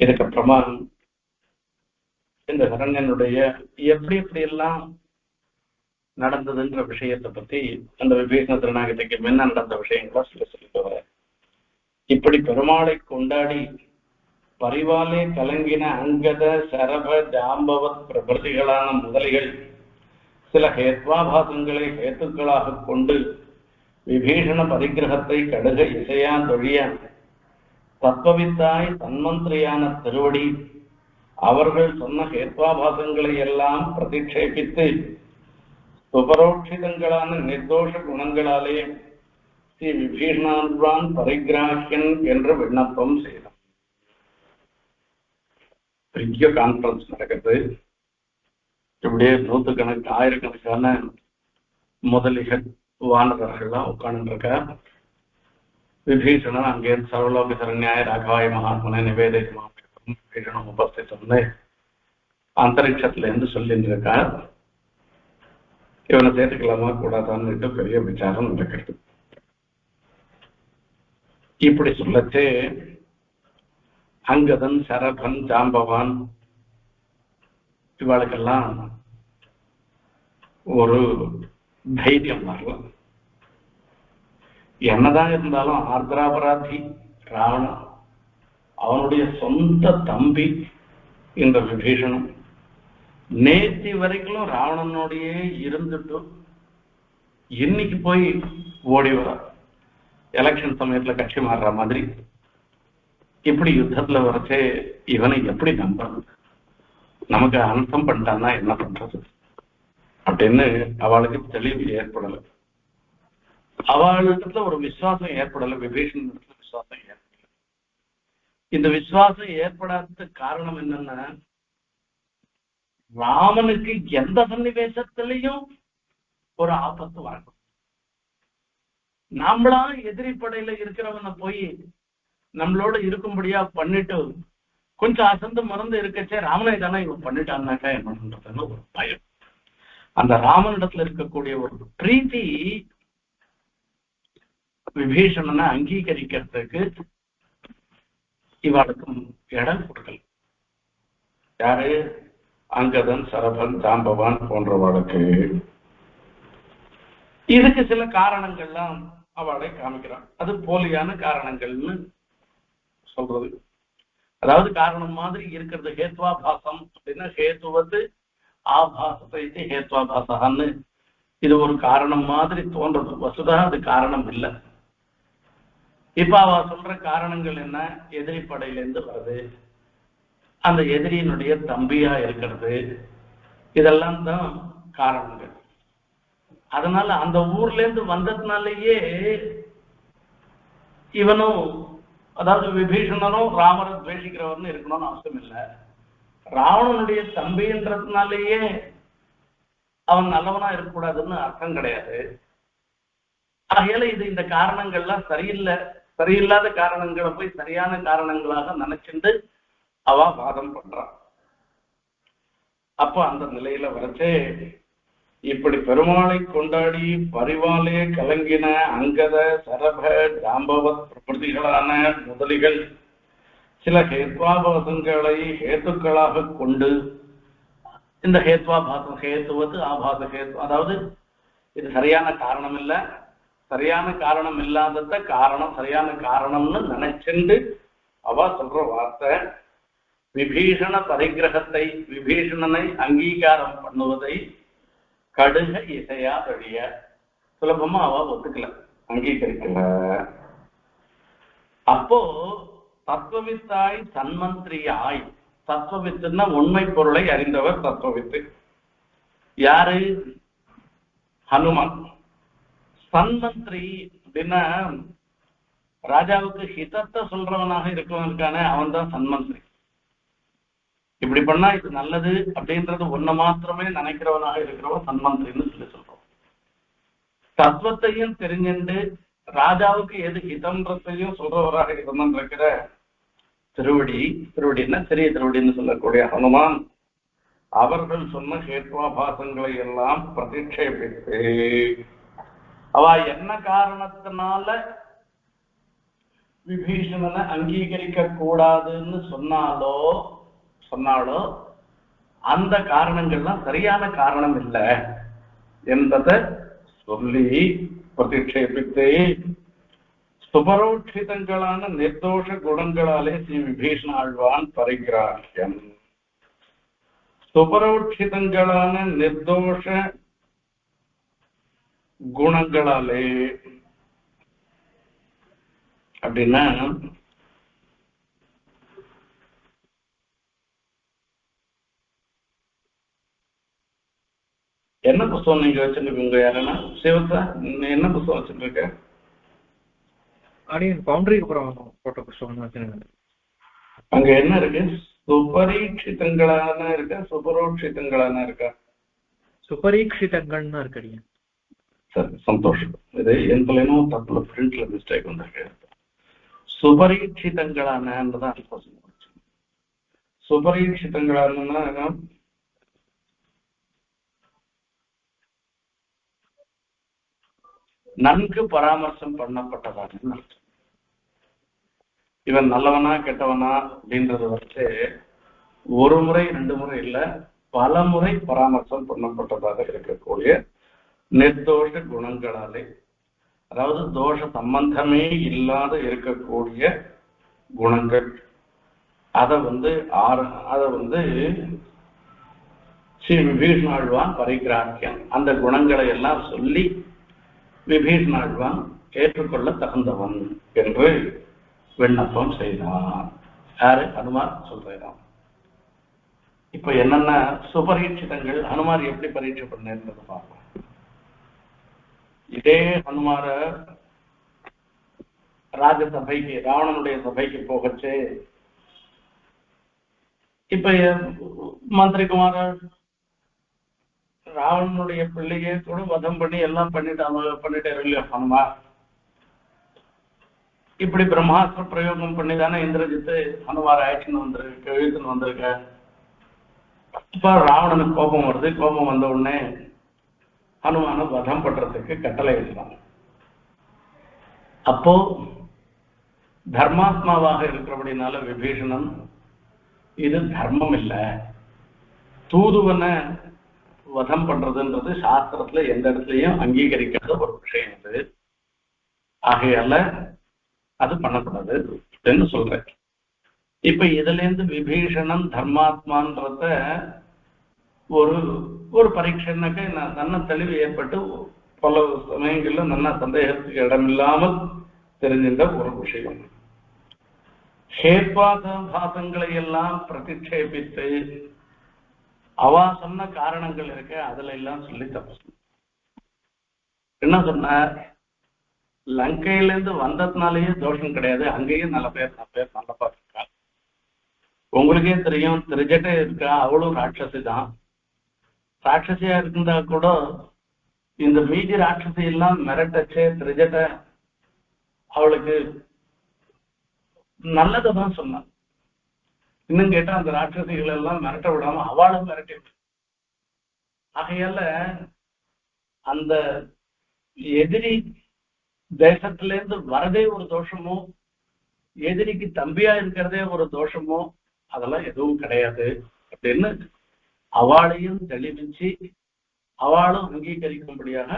இதுக்கப்புறமா இந்த சரண்யனுடைய எப்படி எப்படி எல்லாம் நடந்ததுன்ற விஷயத்தை பத்தி அந்த விபீஷண திருநாகத்தைக்கு முன்ன நடந்த விஷயங்களா சொல்லிட்டு வர. இப்படி பெருமாளை கொண்டாடி பரிவாலே கலங்கின அங்கத சரப ஜாம்பவத் பிரபதிகளான முதலிகள் சில ஹேத்வாபாசங்களை ஹேத்துக்களாக கொண்டு விபீஷண பரிகிரகத்தை கடுக இசையா தொழிய தத்வவித்தாய் தன்மந்திரியான திருவடி அவர்கள் சொன்ன ஹேத்வாபாசங்களை எல்லாம் பிரதிஷேபித்து சுபரோட்சிதங்களான நிர்தோஷ குணங்களாலே ஸ்ரீ விபீஷணான் பரிகிராஹ்யன் என்று விண்ணப்பம் செய்தார். பெரிய கான்பரன்ஸ் நடக்குது. இப்படியே நூற்றுக்கணக்கு ஆயிரக்கணக்கான முதலிகள் வானரர்கள்லாம் உட்கார்ந்துருக்க. விபீஷணன் அங்கே சர்வலோக சரண்யாய ராகவாய மகாத்மனை நிவேதிதமாக விபீஷணம் உபஸ்தித்தம்னு அந்தரிக்ஷத்துல இருந்து சொல்லிட்டு இருக்கார். இவனை சேர்த்துக்கலாமா கூடாதான்னு பெரிய விசாரம் நடக்கிறது. இப்படி சொல்லச்சே அங்கதன் சரபன் ஜாம்பவான் இவாளுக்கெல்லாம் ஒரு தைரியம் வரலாம். என்னதான் இருந்தாலும் ஆர்திராபராதி ராவணன் அவனுடைய சொந்த தம்பி இந்த விபீஷணன் நேற்று வரைக்கும் ராவணனோடையே இருந்துட்டு இன்னைக்கு போய் ஓடி வர எலெக்ஷன் சமயத்துல கட்சி மாறுற மாதிரி இப்படி யுத்தத்துல வரச்சே இவனை எப்படி நம்பணும்? நமக்கு அனர்த்தம் பண்ணிட்டான்னா என்ன பண்றது அப்படின்னு அவளுக்கு தெளிவு ஏற்படல. அவளிடத்துல ஒரு விசுவாசம் ஏற்படல. விபீஷணன் விசுவாசம் ஏற்படல. இந்த விசுவாசம் ஏற்படாத காரணம் என்னன்னா, ராமனுக்கு எந்த சன்னிவேசத்திலையும் ஒரு ஆபத்து வரணும். நம்மளா எதிரி படையில இருக்கிறவனை போய் நம்மளோட இருக்கும்படியா பண்ணிட்டு கொஞ்சம் அசந்து மறந்து இருக்கச்சே ராமனை தானே இவன் பண்ணிட்டான்னாக்கா என்ன பண்றதுன்னு ஒரு பயம். அந்த ராமனிடத்துல இருக்கக்கூடிய ஒரு பிரீத்தி விபீஷணனை அங்கீகரிக்கிறதுக்கு இவாளுக்கும் இடம் கொடுக்கல. யாரு? அங்கதன் சரபன் ஜாம்பவான் போன்றவாளுக்கு. இதுக்கு சில காரணங்கள்லாம் அவளை காமிக்கிறான். அது போலியான காரணங்கள்னு சொல்றது. அதாவது காரணம் மாதிரி இருக்கிறது ஹேத்வாபாசம் அப்படின்னா ஹேத்துவது ஆபாசத்தை ஹேத்வாபாசான்னு இது ஒரு காரணம் மாதிரி தோன்றது. வசுதா அது காரணம் இல்லை. இப்ப அவ சொல்ற காரணங்கள் என்ன? எதிரி படையிலேருந்து வருது, அந்த எதிரியினுடைய தம்பியா இருக்கிறது, இதெல்லாம் தான் காரணங்கள். அதனால அந்த ஊர்ல இருந்து வந்ததுனாலேயே இவனும், அதாவது விபீஷணனும் ராமரை துவேஷிக்கிறவர்னு இருக்கணும்னு அவசியம் இல்லை. ராவணனுடைய தம்பின்றதுனாலேயே அவன் நல்லவனா இருக்கக்கூடாதுன்னு அர்த்தம் கிடையாது. ஆகையால இது இந்த காரணங்கள்லாம் சரியில்லாத காரணங்களை போய் சரியான காரணங்களாக நினைச்சுட்டு அவ வாதம் பண்றான். அப்போ அந்த நிலையில வரைச்சே இப்படி பெருமாளை கொண்டாடி பரிவாலே கலங்கின அங்கத சரப ஜாம்பவத் பிரபதிகளான முதலிகள் சில ஹேத்வாபாசங்களை ஹேத்துக்களாக கொண்டு, இந்த ஹேத்வாபாசம் ஹேத்துவது ஆபாச ஹேத்து, அதாவது இது சரியான காரணம் இல்லை, சரியான காரணம் இல்லாதத காரணம் சரியான காரணம்னு நினைச்சுண்டு அவ சொல்ற வார்த்தை விபீஷண பரிகிரகத்தை, விபீஷணனை அங்கீகாரம் பண்ணுவதை கடுக இசையா வழிய சுலபமா அவ ஒத்துக்கல, அங்கீகரிக்கல. அப்போ தத்துவவித்தாய் சன்மந்திரியாய், தத்துவவித்துன்னா உண்மை பொருளை அறிந்தவர் தத்துவவித்து. யாரு? ஹனுமான். சன்மந்திரி அப்படின்னா ராஜாவுக்கு ஹிதத்தை சொல்றவனாக இருக்கிறவனுக்கான அவன் தான் சன்மந்திரி. இப்படி பண்ணா இது நல்லது அப்படின்றது ஒண்ணு மாத்திரமே நினைக்கிறவனாக இருக்கிறவன் சன்மந்திரின்னு சொல்லி சொல்றோம். தத்துவத்தையும் தெரிஞ்சுண்டு ராஜாவுக்கு எது ஹிதம்ன்றதையும் சொல்றவராக இருந்திருக்கிற திருவடின்னா பெரிய திருவடின்னு சொல்லக்கூடிய ஹனுமான் அவர்கள் சொன்ன ஹேத்வாபாசங்களை எல்லாம் பிரதிஷேபித்து அவ என்ன காரணத்தினால விபீஷணனை அங்கீகரிக்க கூடாதுன்னு சொன்னாலோ அந்த காரணங்கள்லாம் சரியான காரணம் இல்லை என்பதை சொல்லி பிரதிஷேபித்து சுபரோட்சிதங்களான நிர்தோஷ குணங்களாலே ஸ்ரீ விபீஷண ஆழ்வான் பரிகிராஹ்யன். சுபரோட்சிதங்களான நிர்தோஷ குணங்களாலே அப்படின்னா என்ன புஸ்தகம் நீங்க வச்சிருக்கீங்க? யாருன்னா சிவத்தா என்ன புஸ்தகம் வச்சிருக்க? பவுண்டரிக்கு அப்புறம் போட்ட புஸ்தகம் வச்சிருக்கேன். அங்க என்ன இருக்கு? சுபரீட்சிதங்களான இருக்கா, சுபரோட்சிதங்களான இருக்கா? சுபரீட்சிதங்கள்னா இருக்கடியா. சரி, சந்தோஷம். இது எந்தலைனோ தப்புல பிரிண்ட்ல மிஸ்டேக் வந்திருக்கு. சுபரீட்சிதங்களானதான் சுபரீட்சிதங்களான நன்கு பராமர்சம் பண்ணப்பட்டதாக. இவன் நல்லவனா கெட்டவனா அப்படின்றத வச்சு ஒரு முறை 2 முறை இல்ல, பல முறை பராமர்சம் பண்ணப்பட்டதாக இருக்கக்கூடிய நிர்தோஷ குணங்களாலே, அதாவது தோஷ சம்பந்தமே இல்லாத இருக்கக்கூடிய குணங்கள், அத ஸ்ரீ விபீஷணாழ்வான் பரிகிராக்கியம் அந்த குணங்களை எல்லாம் சொல்லி விபீஷணாழ்வான் ஏற்றுக்கொள்ள தகுந்தவன் என்று விண்ணப்பம் செய்தான். யாரு? ஹனுமார் சொல்றான். இப்ப என்னென்ன சுபரீட்சிதங்கள் ஹனுமார் எப்படி பரீட்சை பண்ணது பார்ப்போம். இதே ஹனுமார ராஜசபைக்கு, ராவணனுடைய சபைக்கு போகச்சு, இப்ப மந்திரிகுமாரர் ராவணனுடைய பிள்ளையே கூட வதம் பண்ணி எல்லாம் பண்ணிட்டே இல்லையா ஹனுமார்? இப்படி பிரம்மாஸ்திர பிரயோகம் பண்ணிதானே இந்திரஜித்து ஹனுமார் இழுத்துன்னு வந்திருக்க. இப்ப ராவணனுக்கு கோபம் வருது. கோபம் வந்த உடனே ஹனுமான வதம் பண்றதுக்கு கட்டளை எழுதான். அப்போ தர்மாத்மாவாக இருக்கிறபடினால விபீஷணன், இது தர்மம் இல்லை, தூதுவனை வதம் பண்றதுன்றது சாஸ்திரத்துல எந்த இடத்துலயும் அங்கீகரிக்காத ஒரு விஷயம் அது. ஆகையால அது பண்ணக்கூடாது அப்படின்னு சொல்றேன். இப்ப இதுல இருந்து விபீஷணன் தர்மாத்மான்றத ஒரு பரீட்சைனாக்க நல்ல தெளிவு ஏற்பட்டு பல சமயங்கள்ல நல்ல சந்தேகத்துக்கு இடமில்லாமல் தெரிஞ்சின்ற ஒரு விஷயம். ஹேத்வாபாசங்களை எல்லாம் பிரதிஷேபித்து அவா சொன்ன காரணங்கள் இருக்க அதுல எல்லாம் சொல்லி தப்பு என்ன சொன்னார்? லங்கையிலிருந்து வந்ததுனாலேயே தோஷம் கிடையாது, அங்கேயும் நல்ல பேர் நல்லப்பா இருக்கா. உங்களுக்கே தெரியும், திரிஜட்டை இருக்கா, அவளும் ராட்சசி தான். ராட்சசியா இருந்தா கூட இந்த மீதி ராட்சசி எல்லாம் மிரட்டச்சே திரிஜட்ட அவளுக்கு நல்லதுதான் சொன்னான். இன்னும் கேட்டா அந்த ராட்சசிகள் எல்லாம் மிரட்ட விடாம அவளும் மிரட்டி. ஆகையால அந்த எதிரி தேசத்துல இருந்து வரதே ஒரு தோஷமோ, எதிரிக்கு தம்பியா இருக்கிறதே ஒரு தோஷமோ, அதெல்லாம் எதுவும் கிடையாது அப்படின்னு அவளையும் தெளிவிச்சு அவளும் அங்கீகரிக்கும்படியாக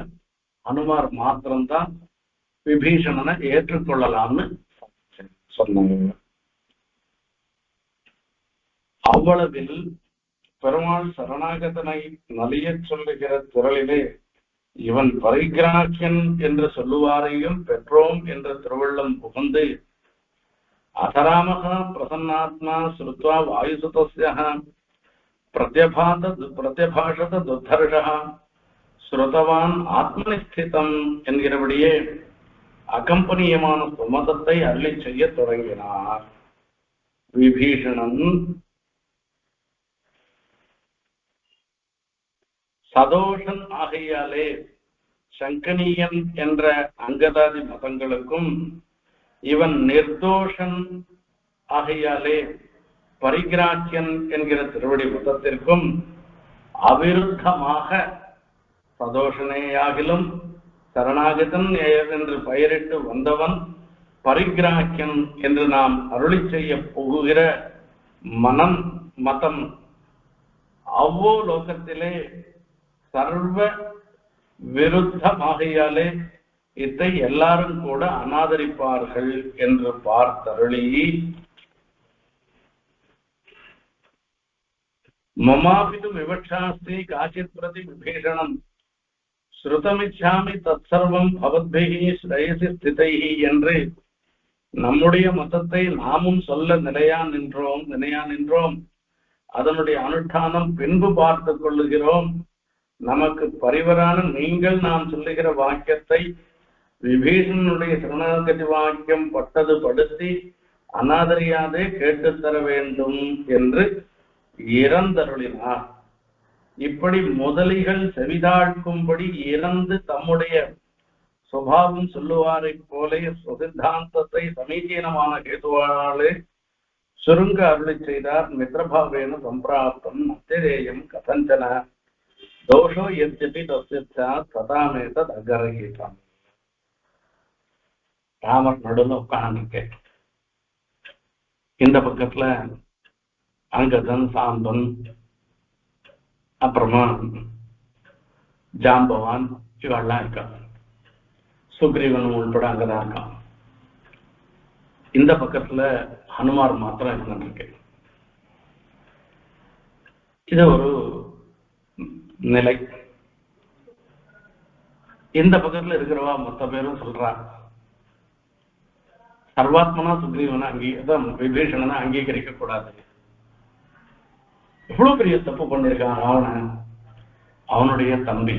அனுமார் மாத்திரம்தான் விபீஷணனை ஏற்றுக்கொள்ளலாம்னு சொன்னாங்க. அவ்வளவில் பெருமாள் சரணாகதனை நலிய சொல்லுகிற திரளிலே இவன் பரிகிராக்கியன் என்று சொல்லுவாரையும் பெற்றோம் என்ற திருவள்ளம் புகுந்து அதராமக பிரசன்னாத்மா ஸ்ருத்வா வாயுசுதஸ்ய பிரத்யபாஷத துர்தர்ஷா ஸ்ருதவான் ஆத்மனிஸ்திதம் என்கிறபடியே அகம்பனியமான சுமதத்தை அருளி செய்ய தொடங்கினார். விபீஷணன் சதோஷன் ஆகையாலே சங்கனியன் என்ற அங்கதாதி மதங்களுக்கும், இவன் நிர்தோஷன் ஆகையாலே பரிகிராக்கியன் என்கிற திருவடி மதத்திற்கும் அவிருத்தமாக சதோஷனேயாகிலும் சரணாகதன் என்று பெயரிட்டு வந்தவன் பரிகிராக்கியன் என்று நாம் அருளி செய்ய போகிற மதம் அவ்வோ லோகத்திலே சர்வ விருத்தமாகையாலே இதை எல்லாரும் கூட அநாதரிப்பார்கள் என்று பார்த்தருளி மமாபிது விவக்ஷாஸ்தி காச்சித் பிரதி விபீஷணம் ஸ்ருதமிச்சாமி தற்சர்வம் பவத்பிஹி ஸ்ரேயசி ஸ்திதைஹி என்று நம்முடைய மதத்தை நாமும் சொல்ல நினையா நின்றோம். அதனுடைய அனுஷ்டானம் பின்பு பார்த்துக் கொள்ளுகிறோம். நமக்கு பரிவரான நீங்கள் நாம் சொல்லுகிற வாக்கியத்தை விபீஷணனுடைய சரணாகதி வாக்கியம் பட்டது படுத்தி அனாதரியாதே கேட்டுத்தர வேண்டும் என்று இறந்தருளினார். இப்படி முதலிகள் செவிதாழ்க்கும்படி இறந்து தம்முடைய சுபாவம் சொல்லுவாரை போலே சுசித்தாந்தத்தை சமீச்சீனமான கேதுவாளே சுருங்க அருளி செய்தார். மித்ரபாவேன சம்பிராப்தம் அத்திரேயம் கதஞ்சன தோஷோ எத்யபி தஸ்ய ததாமேதத் அகரஹிதம். ராமர் நடுவில் உட்கார்ந்துருக்கேன். இந்த பக்கத்துல அங்கதன், சாந்தன், அப்புறமா ஜாம்பவான் இவெல்லாம் இருக்காங்க. சுக்ரீவன் உள்பட அங்கதான் இருக்கான். இந்த பக்கத்துல ஹனுமார் மாத்திரம் இருந்துருக்கு. இது ஒரு நிலை. இந்த பக்கத்துல இருக்கிறவா மொத்த பேரும் சொல்றாங்க சர்வாத்மனா சுக்ரீவனை விபீஷணனை அங்கீகரிக்க கூடாது. எவ்வளவு பெரிய தப்பு பண்ணிருக்கான் ராவணன். அவனுடைய தம்பி.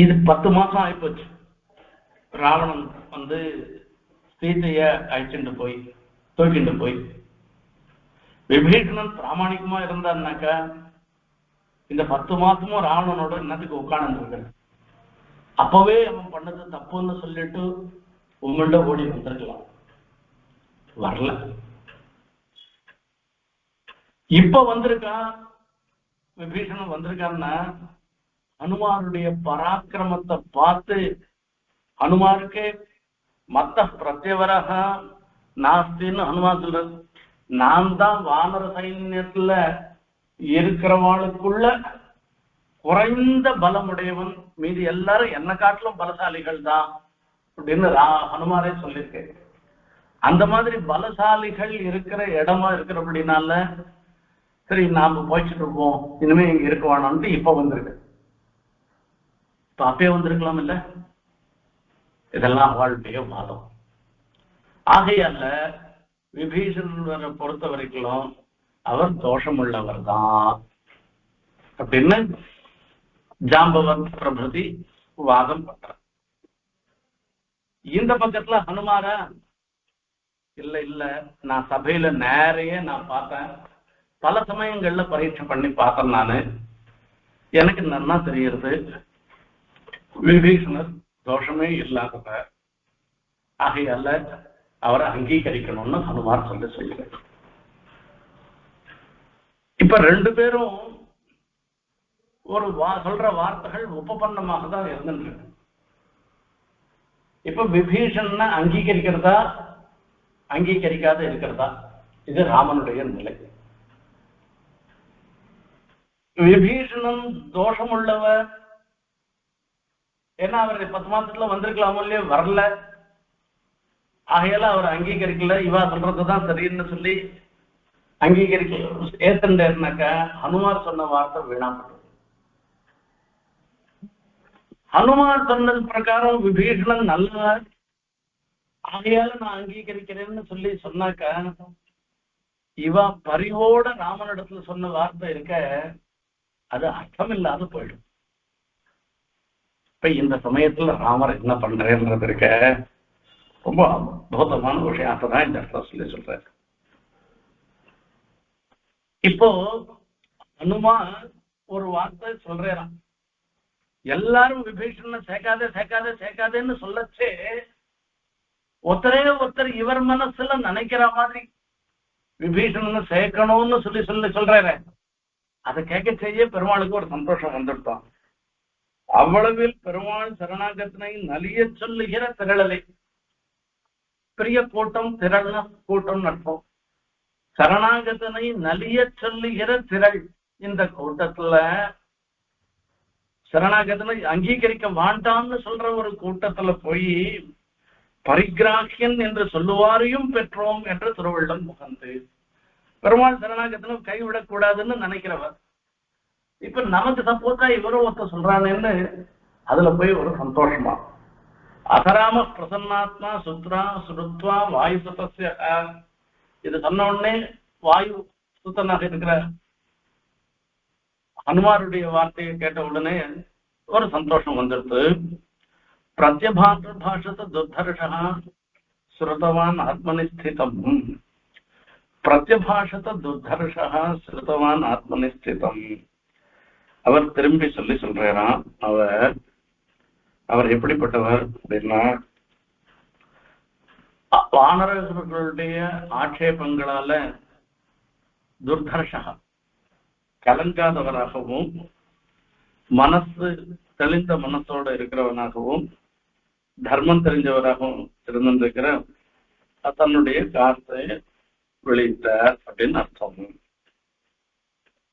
இது 10 மாசம் ஆயிப்போச்சு. ராவணன் சீதைய அழைச்சிட்டு போய் தூக்கிட்டு போய் விபீஷணன் பிராமணிகமா இருந்தான்னாக்கா இந்த 10 மாசமும் ராவணனோட என்னத்துக்கு உட்கார்ந்து இருக்க. அப்பவே அவன் பண்ணது தப்புன்னு சொல்லிட்டு உங்கள்ட ஓடி வந்திருக்கலாம். வரல. இப்ப வந்திருக்கான் விபீஷணன் வந்திருக்கான்னா ஹனுமாருடைய பராக்கிரமத்தை பார்த்து ஹனுமாருக்கு மத்த பிரத்யவரக நாஸ்தின்னு ஹனுமான் சொல்றது. நான் தான் வானர சைன்யத்துல இருக்கிறவாளுக்குள்ள குறைந்த பலமுடையவன், மீதி எல்லாரும் என்ன காட்டிலும் பலசாலிகள் தான் அப்படின்னு ஹனுமாரே சொல்லியிருக்கேன். அந்த மாதிரி பலசாலிகள் இருக்கிற இடமா இருக்கிறபடினால சரி நாம போயிட்டு இருப்போம், இனிமே இங்க இருக்க வேணாம்னு இப்ப வந்திருக்கு. இப்ப அப்பயே வந்திருக்கலாம் இல்ல? இதெல்லாம் அவளுடைய வாதம். ஆகையால விபீஷணரை பொறுத்த வரைக்கும் அவர் தோஷமுள்ளவர் தான் அப்படின்னு ஜாம்பவன் பிரபதி வாதம் பண்ற. இந்த பக்கத்துல ஹனுமாரா இல்ல இல்ல நான் சபையில நேரையே நான் பார்த்தேன், பல சமயங்கள்ல பரீட்சை பண்ணி பார்த்தேன். நானு எனக்கு நன்னா தெரியுது விபீஷணர் தோஷமே இல்லாதவர். ஆகையால அவரை அங்கீகரிக்கணும்னு ஹனுமார் சொல்லுறேன். இப்ப 2 பேரும் ஒரு சொல்ற வார்த்தைகள் உபபன்னமாக தான் இருந்துருக்கு. இப்ப விபீஷணனை அங்கீகரிக்கிறதா அங்கீகரிக்காத இருக்கிறதா, இது ராமனுடைய நிலை. விபீஷணன் தோஷம் உள்ளவர். ஏன்னா அவர் 10 மாசத்துல வந்திருக்கலாமோ இல்லையோ, வரல. ஆகையால அவர் அங்கீகரிக்கல. இவா சொல்றதுதான் சரின்னு சொல்லி அங்கீகரிக்க ஏத்தண்டாக்க ஹனுமார் சொன்ன வார்த்தை வீணாப்பட்டது. ஹனுமார் சொன்னது பிரகாரம் விபீஷணன் நல்லவர், ஆகையால நான் அங்கீகரிக்கிறேன்னு சொல்லி சொன்னாக்க இவா பரிவோட ராமனிடத்துல சொன்ன வார்த்தை இருக்க அது அர்த்தம் இல்லாத போயிடும். இப்ப இந்த சமயத்துல ராமர் என்ன பண்றேன்றது இருக்க ரொம்ப அற்புதமான விஷயத்தான் இந்த இடத்துல சொல்லி சொல்றாரு. இப்போ ஹனுமான் ஒரு வார்த்தை சொல்றான், எல்லாரும் விபீஷணனை சேர்க்காதே சேர்க்காதே சேர்க்காதேன்னு சொல்லச்சே ஒருத்தரே ஒருத்தர் இவர் மனசுல நினைக்கிற மாதிரி விபீஷணனை சேர்க்கணும்னு சொல்லி சொல்றாரு. அதை கேட்க செய்ய பெருமாளுக்கு ஒரு சந்தோஷம் வந்துட்டான். அவ்வளவில் பெருமாள் சரணாகத்தினை நலிய சொல்லுகிற திரளலை, பெரிய கூட்டம் திரள்ன கூட்டம் நட்போம், சரணாகத்தினை நலிய சொல்லுகிற திரள். இந்த கூட்டத்துல சரணாகத்தினை அங்கீகரிக்க வேண்டாம்னு சொல்ற ஒரு கூட்டத்துல போய் பரிகிராகியன் என்று சொல்லுவாரையும் பெற்றோம் என்று திருவள்ளுவன் முகந்து பெருமாள் சரணாகத்தினை கைவிடக்கூடாதுன்னு நினைக்கிறவர். இப்ப நமக்கு சப்போர்ட்டா இவரும் ஒருத்த சொல்றானேன்னு அதுல போய் ஒரு சந்தோஷமா அசராம பிரசன்னாத்மா சுத்ரா சுருத்வா வாயு சுத்தசிய, இது சொன்ன உடனே வாயு சுத்தனாக இருக்கிற ஹனுமாருடைய வார்த்தையை கேட்ட உடனே ஒரு சந்தோஷம் வந்துடுது. பிரத்யபாஷத துர்தர்ஷா ஸ்ருதவான் ஆத்மனிஸ்திதம். பிரத்யபாஷத துர்தர்ஷா ஸ்ருதவான் ஆத்மனிஸ்திதம். அவர் திரும்பி சொல்றாராம், அவர் எப்படிப்பட்டவர் அப்படின்னா, வானரர்களுடைய ஆட்சேபங்களால துர்தர்ஷா கலங்காதவராகவும் மனசு தெளிந்த மனசோட இருக்கிறவனாகவும் தர்மம் தெரிஞ்சவராகவும் இருந்திருக்கிற தன்னுடைய காத்தை வெளியிட்டார் அப்படின்னு அர்த்தம்.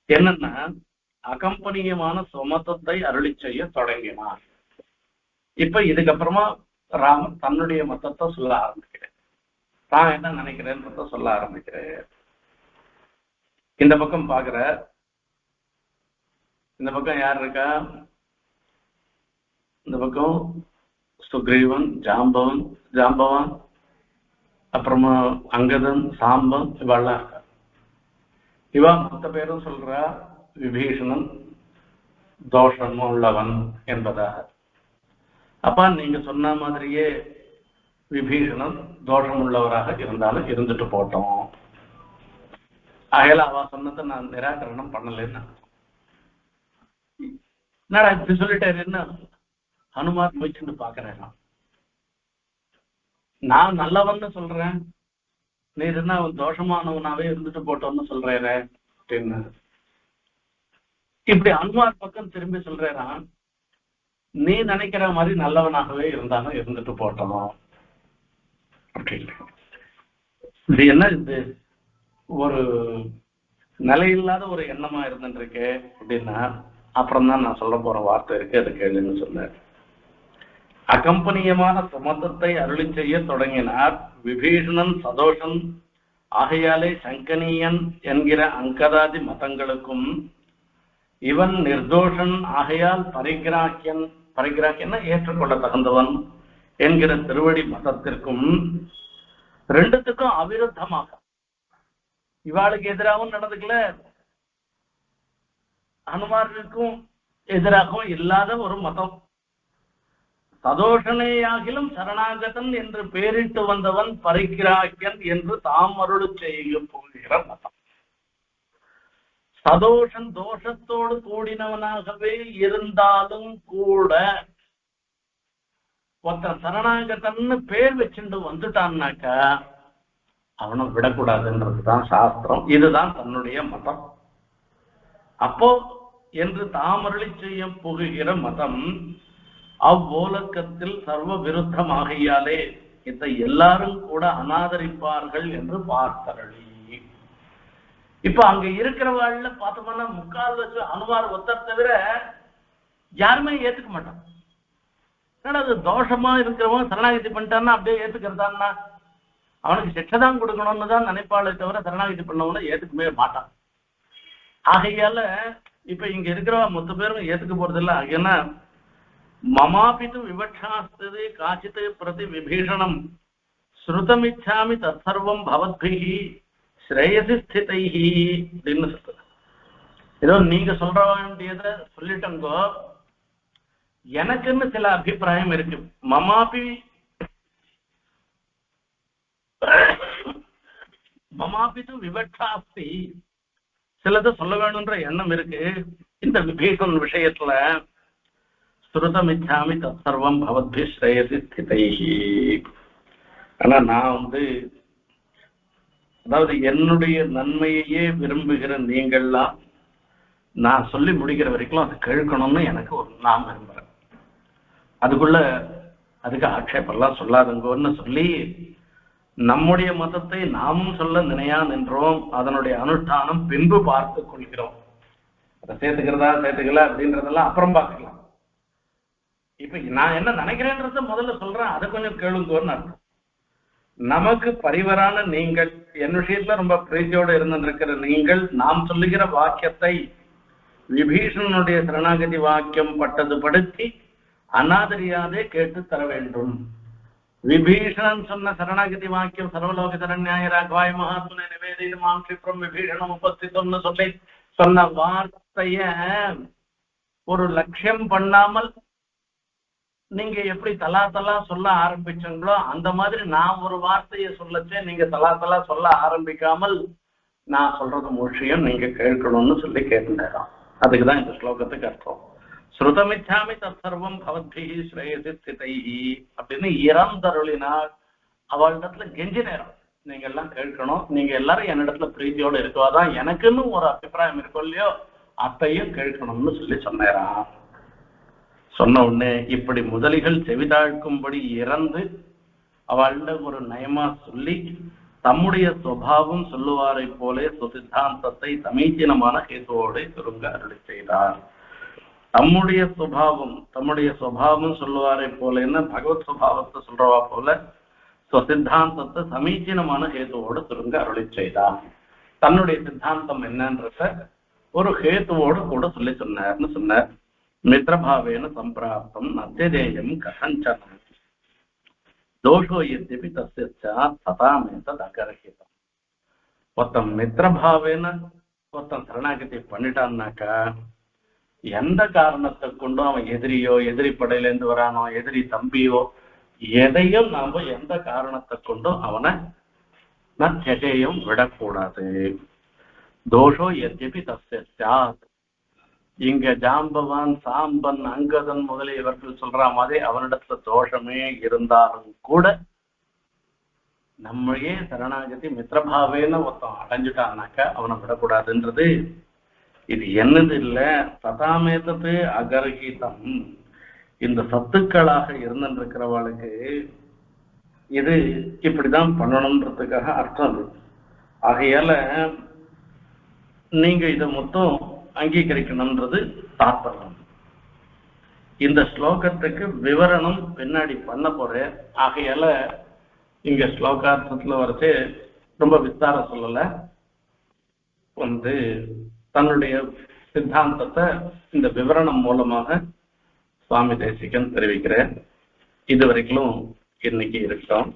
என்னன்னா, அகம்பனியமான சுமத்தத்தை அருளி செய்ய தொடங்கினார். இப்ப இதுக்கப்புறமா ராமர் தன்னுடைய மதத்தை சொல்ல ஆரம்பிக்கிறேன், தான் என்ன நினைக்கிறேன்றத சொல்ல ஆரம்பிக்கிறேன். இந்த பக்கம் பாக்குற, இந்த பக்கம் யார் இருக்கா? இந்த பக்கம் சுக்ரீவன், ஜாம்பவான், அப்புறமா அங்கதன், சாம்பன், இவாள்லாம் இருக்கா. இவா மொத்த பேரும் சொல்றா விபீஷணன் தோஷம் உள்ளவன் என்பதாக. அப்ப நீங்க சொன்ன மாதிரியே விபீஷணன் தோஷம் உள்ளவராக இருந்தாலும் இருந்துட்டு போட்டோம். அயல அவ சொன்னதை நான் நிராகரணம் பண்ணலன்னு என்னடா இப்படி சொல்லிட்டாரு. என்ன ஹனுமார் போயிச்சுன்னு பாக்குறேன், நான் நல்லவன்னு சொல்றேன், நீ என்ன அவன் தோஷமானவனாவே இருந்துட்டு போட்டோம்னு சொல்றேன் அப்படின்னு. இப்படி ஹனுமார் பக்கம் திரும்பி சொல்றான், நீ நினைக்கிற மாதிரி நல்லவனாகவே இருந்தாலும் இருந்துட்டு போட்டோம் அப்படின்னு. இது என்ன, இது ஒரு நிலையில்லாத ஒரு எண்ணமா இருந்துட்டு இருக்கு அப்படின்னா, அப்புறம் தான் நான் சொல்ல போற வார்த்தை இருக்கு, அது கேளுன்னு சொன்னார். அகம்பனியமான சுமத்தத்தை அருளி செய்ய தொடங்கினார். விபீஷணன் சதோஷன் ஆகையாலே சங்கனியன் என்கிற அங்கதாதி மதங்களுக்கும், இவன் நிர்தோஷன் ஆகையால் பரிகிராக்கியன் ஏற்றுக்கொள்ள தகுந்தவன் என்கிற திருவடி மதத்திற்கும் ரெண்டுத்துக்கும் அவிருத்தமாக, இவாளுக்கு எதிராகவும் நடந்துக்கல, ஹனுமாருக்கும் எதிராகவும் இல்லாத ஒரு மதம். சதோஷனேயாகிலும் சரணாகதன் என்று பெயரிட்டு வந்தவன் பரிகிராக்கியன் என்று தாம் அருள் செய்ய போகிற மதம். சதோஷன் தோஷத்தோடு கூடினவனாகவே இருந்தாலும் கூட ஒருத்தன் சரணாகதன்னு பேர் வச்சுட்டு வந்துட்டான்னாக்கா அவனை விடக்கூடாதுன்றதுதான் சாஸ்திரம். இதுதான் தன்னுடைய மதம். அப்போ என்று தாமருளி செய்ய போகிற மதம் அவ்வோலக்கத்தில் சர்வ விருத்தமாகையாலே இதை எல்லாரும் கூட அநாதரிப்பார்கள் என்று பார்த்தரளி. இப்ப அங்க இருக்கிறவாழ்ல பார்த்தோம்னா முக்கால் வச்சு அனுமார் ஒத்தர் தவிர யாருமே ஏத்துக்க மாட்டான். ஏன்னா அது தோஷமா இருக்கிறவன் சரணாகதி பண்ணிட்டான்னா அப்படியே ஏத்துக்கிறதான்னா அவனுக்கு சிக்ஷைதான் கொடுக்கணும்னு தான் நினைப்பாளே தவிர சரணாகதி பண்ணவன ஏத்துக்கவே மாட்டான். ஆகையால இப்ப இங்க இருக்கிறவ மொத்த பேரும் ஏத்துக்க போறது இல்லை. ஏன்னா மமாபித்து விவக்ஷாஸ்தே காச்சித் பிரதி விபீஷணம் ஸ்ருதமிச்சாமி தற்சர்வம் பவத்பிஹி ஸ்ரேயசி ஸ்திதைஹி அப்படின்னு சொல்ற. ஏதோ நீங்க சொல்ற வேண்டியதை சொல்லிட்டங்கோ, எனக்குன்னு சில அபிப்பிராயம் இருக்கு. மமாபித்து விவக்ஷாஸ்தி, சிலதை சொல்ல வேணும்ன்ற எண்ணம் இருக்கு. இந்த விபீஷணன் விஷயத்துல ஸ்ருதமிச்சாமி தற்சர்வம் பவத்பி ஸ்ரேயசி ஸ்திதைஹி. ஆனா நான் அதாவது என்னுடைய நன்மையையே விரும்புகிற நீங்கள்லாம் நான் சொல்லி முடிக்கிற வரைக்கும் அதை கேட்கணும்னு எனக்கு நான் விரும்புறேன். அதுக்கு ஆட்சேபெல்லாம் சொல்லாதுங்கன்னு சொல்லி நம்முடைய மதத்தை நாமும் சொல்ல நினையா நின்றோம். அதனுடைய அனுஷ்டானம் பின்பு பார்த்து கொள்கிறோம். அதை சேர்த்துக்கல அப்படின்றதெல்லாம் அப்புறம் பார்க்கலாம். இப்ப நான் என்ன நினைக்கிறேன்றத முதல்ல சொல்றேன், அதை கொஞ்சம் கேளுங்கன்னு அர்த்தம். நமக்கு பரிவரான நீங்கள், என் விஷயத்துல ரொம்ப பிரீதியோடு இருந்திருக்கிற நீங்கள், நாம் சொல்லுகிற வாக்கியத்தை விபீஷணனுடைய சரணாகதி வாக்கியம் பட்டது படுத்தி அநாதரியாதே கேட்டு தர வேண்டும். விபீஷணன் சொன்ன சரணாகதி வாக்கியம் சர்வலோக சரண்யாய ராகவாய மகாத்மனை நிவேதிதமாம் க்ஷிப்ரம் விபீஷணம் உபஸ்திதம்னு சொல்லி சொன்ன வார்த்தை வார்த்தைய ஒரு லட்சியம் பண்ணாமல் நீங்க எப்படி தலா தலா சொல்ல ஆரம்பிச்சீங்களோ அந்த மாதிரி நான் ஒரு வார்த்தையை சொல்லச்சே நீங்க தலா தலா சொல்ல ஆரம்பிக்காமல் நான் சொல்றது முழுஷையும் நீங்க கேட்கணும்னு சொல்லி கேட்டுட்டேன். அதுக்குதான் இந்த ஸ்லோகத்துக்கு அர்த்தம். ஸ்ருதமிச்சாமி தற்சர்வம் பவத்பிஹி ஸ்ரேயசி ஸ்திதைஹி அப்படின்னு இறந்தருளினார் அவளிடத்துல கெஞ்சி நேரம் நீங்க எல்லாம் கேட்கணும், நீங்க எல்லாரும் என்னிடத்துல பிரீத்தியோட இருக்கவாதான் எனக்குன்னு ஒரு அபிப்பிராயம் இருக்கும் இல்லையோ அத்தையும் கேட்கணும்னு சொல்லி சொன்னாராம். சொன்ன உடனே இப்படி முதலிகள் செவிதாழ்க்கும்படி இறந்து அவள்கிட்ட ஒரு நயமா சொல்லி தம்முடைய சுபாவம் சொல்லுவாரை போலே சுசித்தாந்தத்தை சமீச்சீனமான ஹேதுவோடு சுருங்க அருளி செய்தார். தம்முடைய சுபாவம் சொல்லுவாரை போலன்னு பகவத் சுபாவத்தை சொல்றவா போல சித்தாந்தத்தை சமீச்சீனமான ஹேதுவோடு சுருங்க அருளி செய்தார். தன்னுடைய சித்தாந்தம் என்னன்றத ஒரு ஹேத்துவோடு கூட சொல்லி சொன்னார்னு சொன்னார். மித்ரபாவேன சம்பிராப்தம் நத்தியதேயம் கதஞ்சன தோஷோ எத்யபி தஸ்ய ததாமேதத் அகரஹிதம். ஒருத்தன் மித்ரபாவேன ஒருத்தன் சரணாகதி பண்ணிட்டான்னாக்கா எந்த காரணத்தை கொண்டும் அவன் எதிரியோ எதிரி படையிலேருந்து வரானோ எதிரி தம்பியோ எதையும் நாம எந்த காரணத்தை கொண்டும் அவனை நத்தியஜேயம் விடக்கூடாது. தோஷோ எத்யபி தஸ்ய சாத். இங்க ஜாம்பவான் சாம்பன் அங்கதன் முதலியவர்கள் சொல்ற மாதிரி அவனிடத்துல தோஷமே இருந்தாலும் கூட நம்மளையே சரணாகதி மித்ரபாவேன்னு ஒருத்தன் அடைஞ்சுட்டான்னாக்கா அவனை விடக்கூடாதுன்றது இது என்னது இல்ல சதாமேதத்து அகர்ஹிதம். இந்த சத்துக்களாக இருந்திருக்கிறவளுக்கு இது இப்படிதான் பண்ணணும்ன்றதுக்காக அர்த்தம் அது. ஆகையால நீங்க இதை மொத்தம் அங்கீகரிக்கணும்ன்றது தாற்பயம். இந்த ஸ்லோகத்துக்கு விவரணம் பின்னாடி பண்ண போறேன். ஆகையால இங்க ஸ்லோகார்த்தத்துல வரைச்சு ரொம்ப விஸ்தாரம் சொல்லல, தன்னுடைய சித்தாந்தத்தை இந்த விவரணம் மூலமாக சுவாமி தேசிகன் தெரிவிக்கிறேன். இதுவரைக்கும் இன்னைக்கு இருக்கோம்.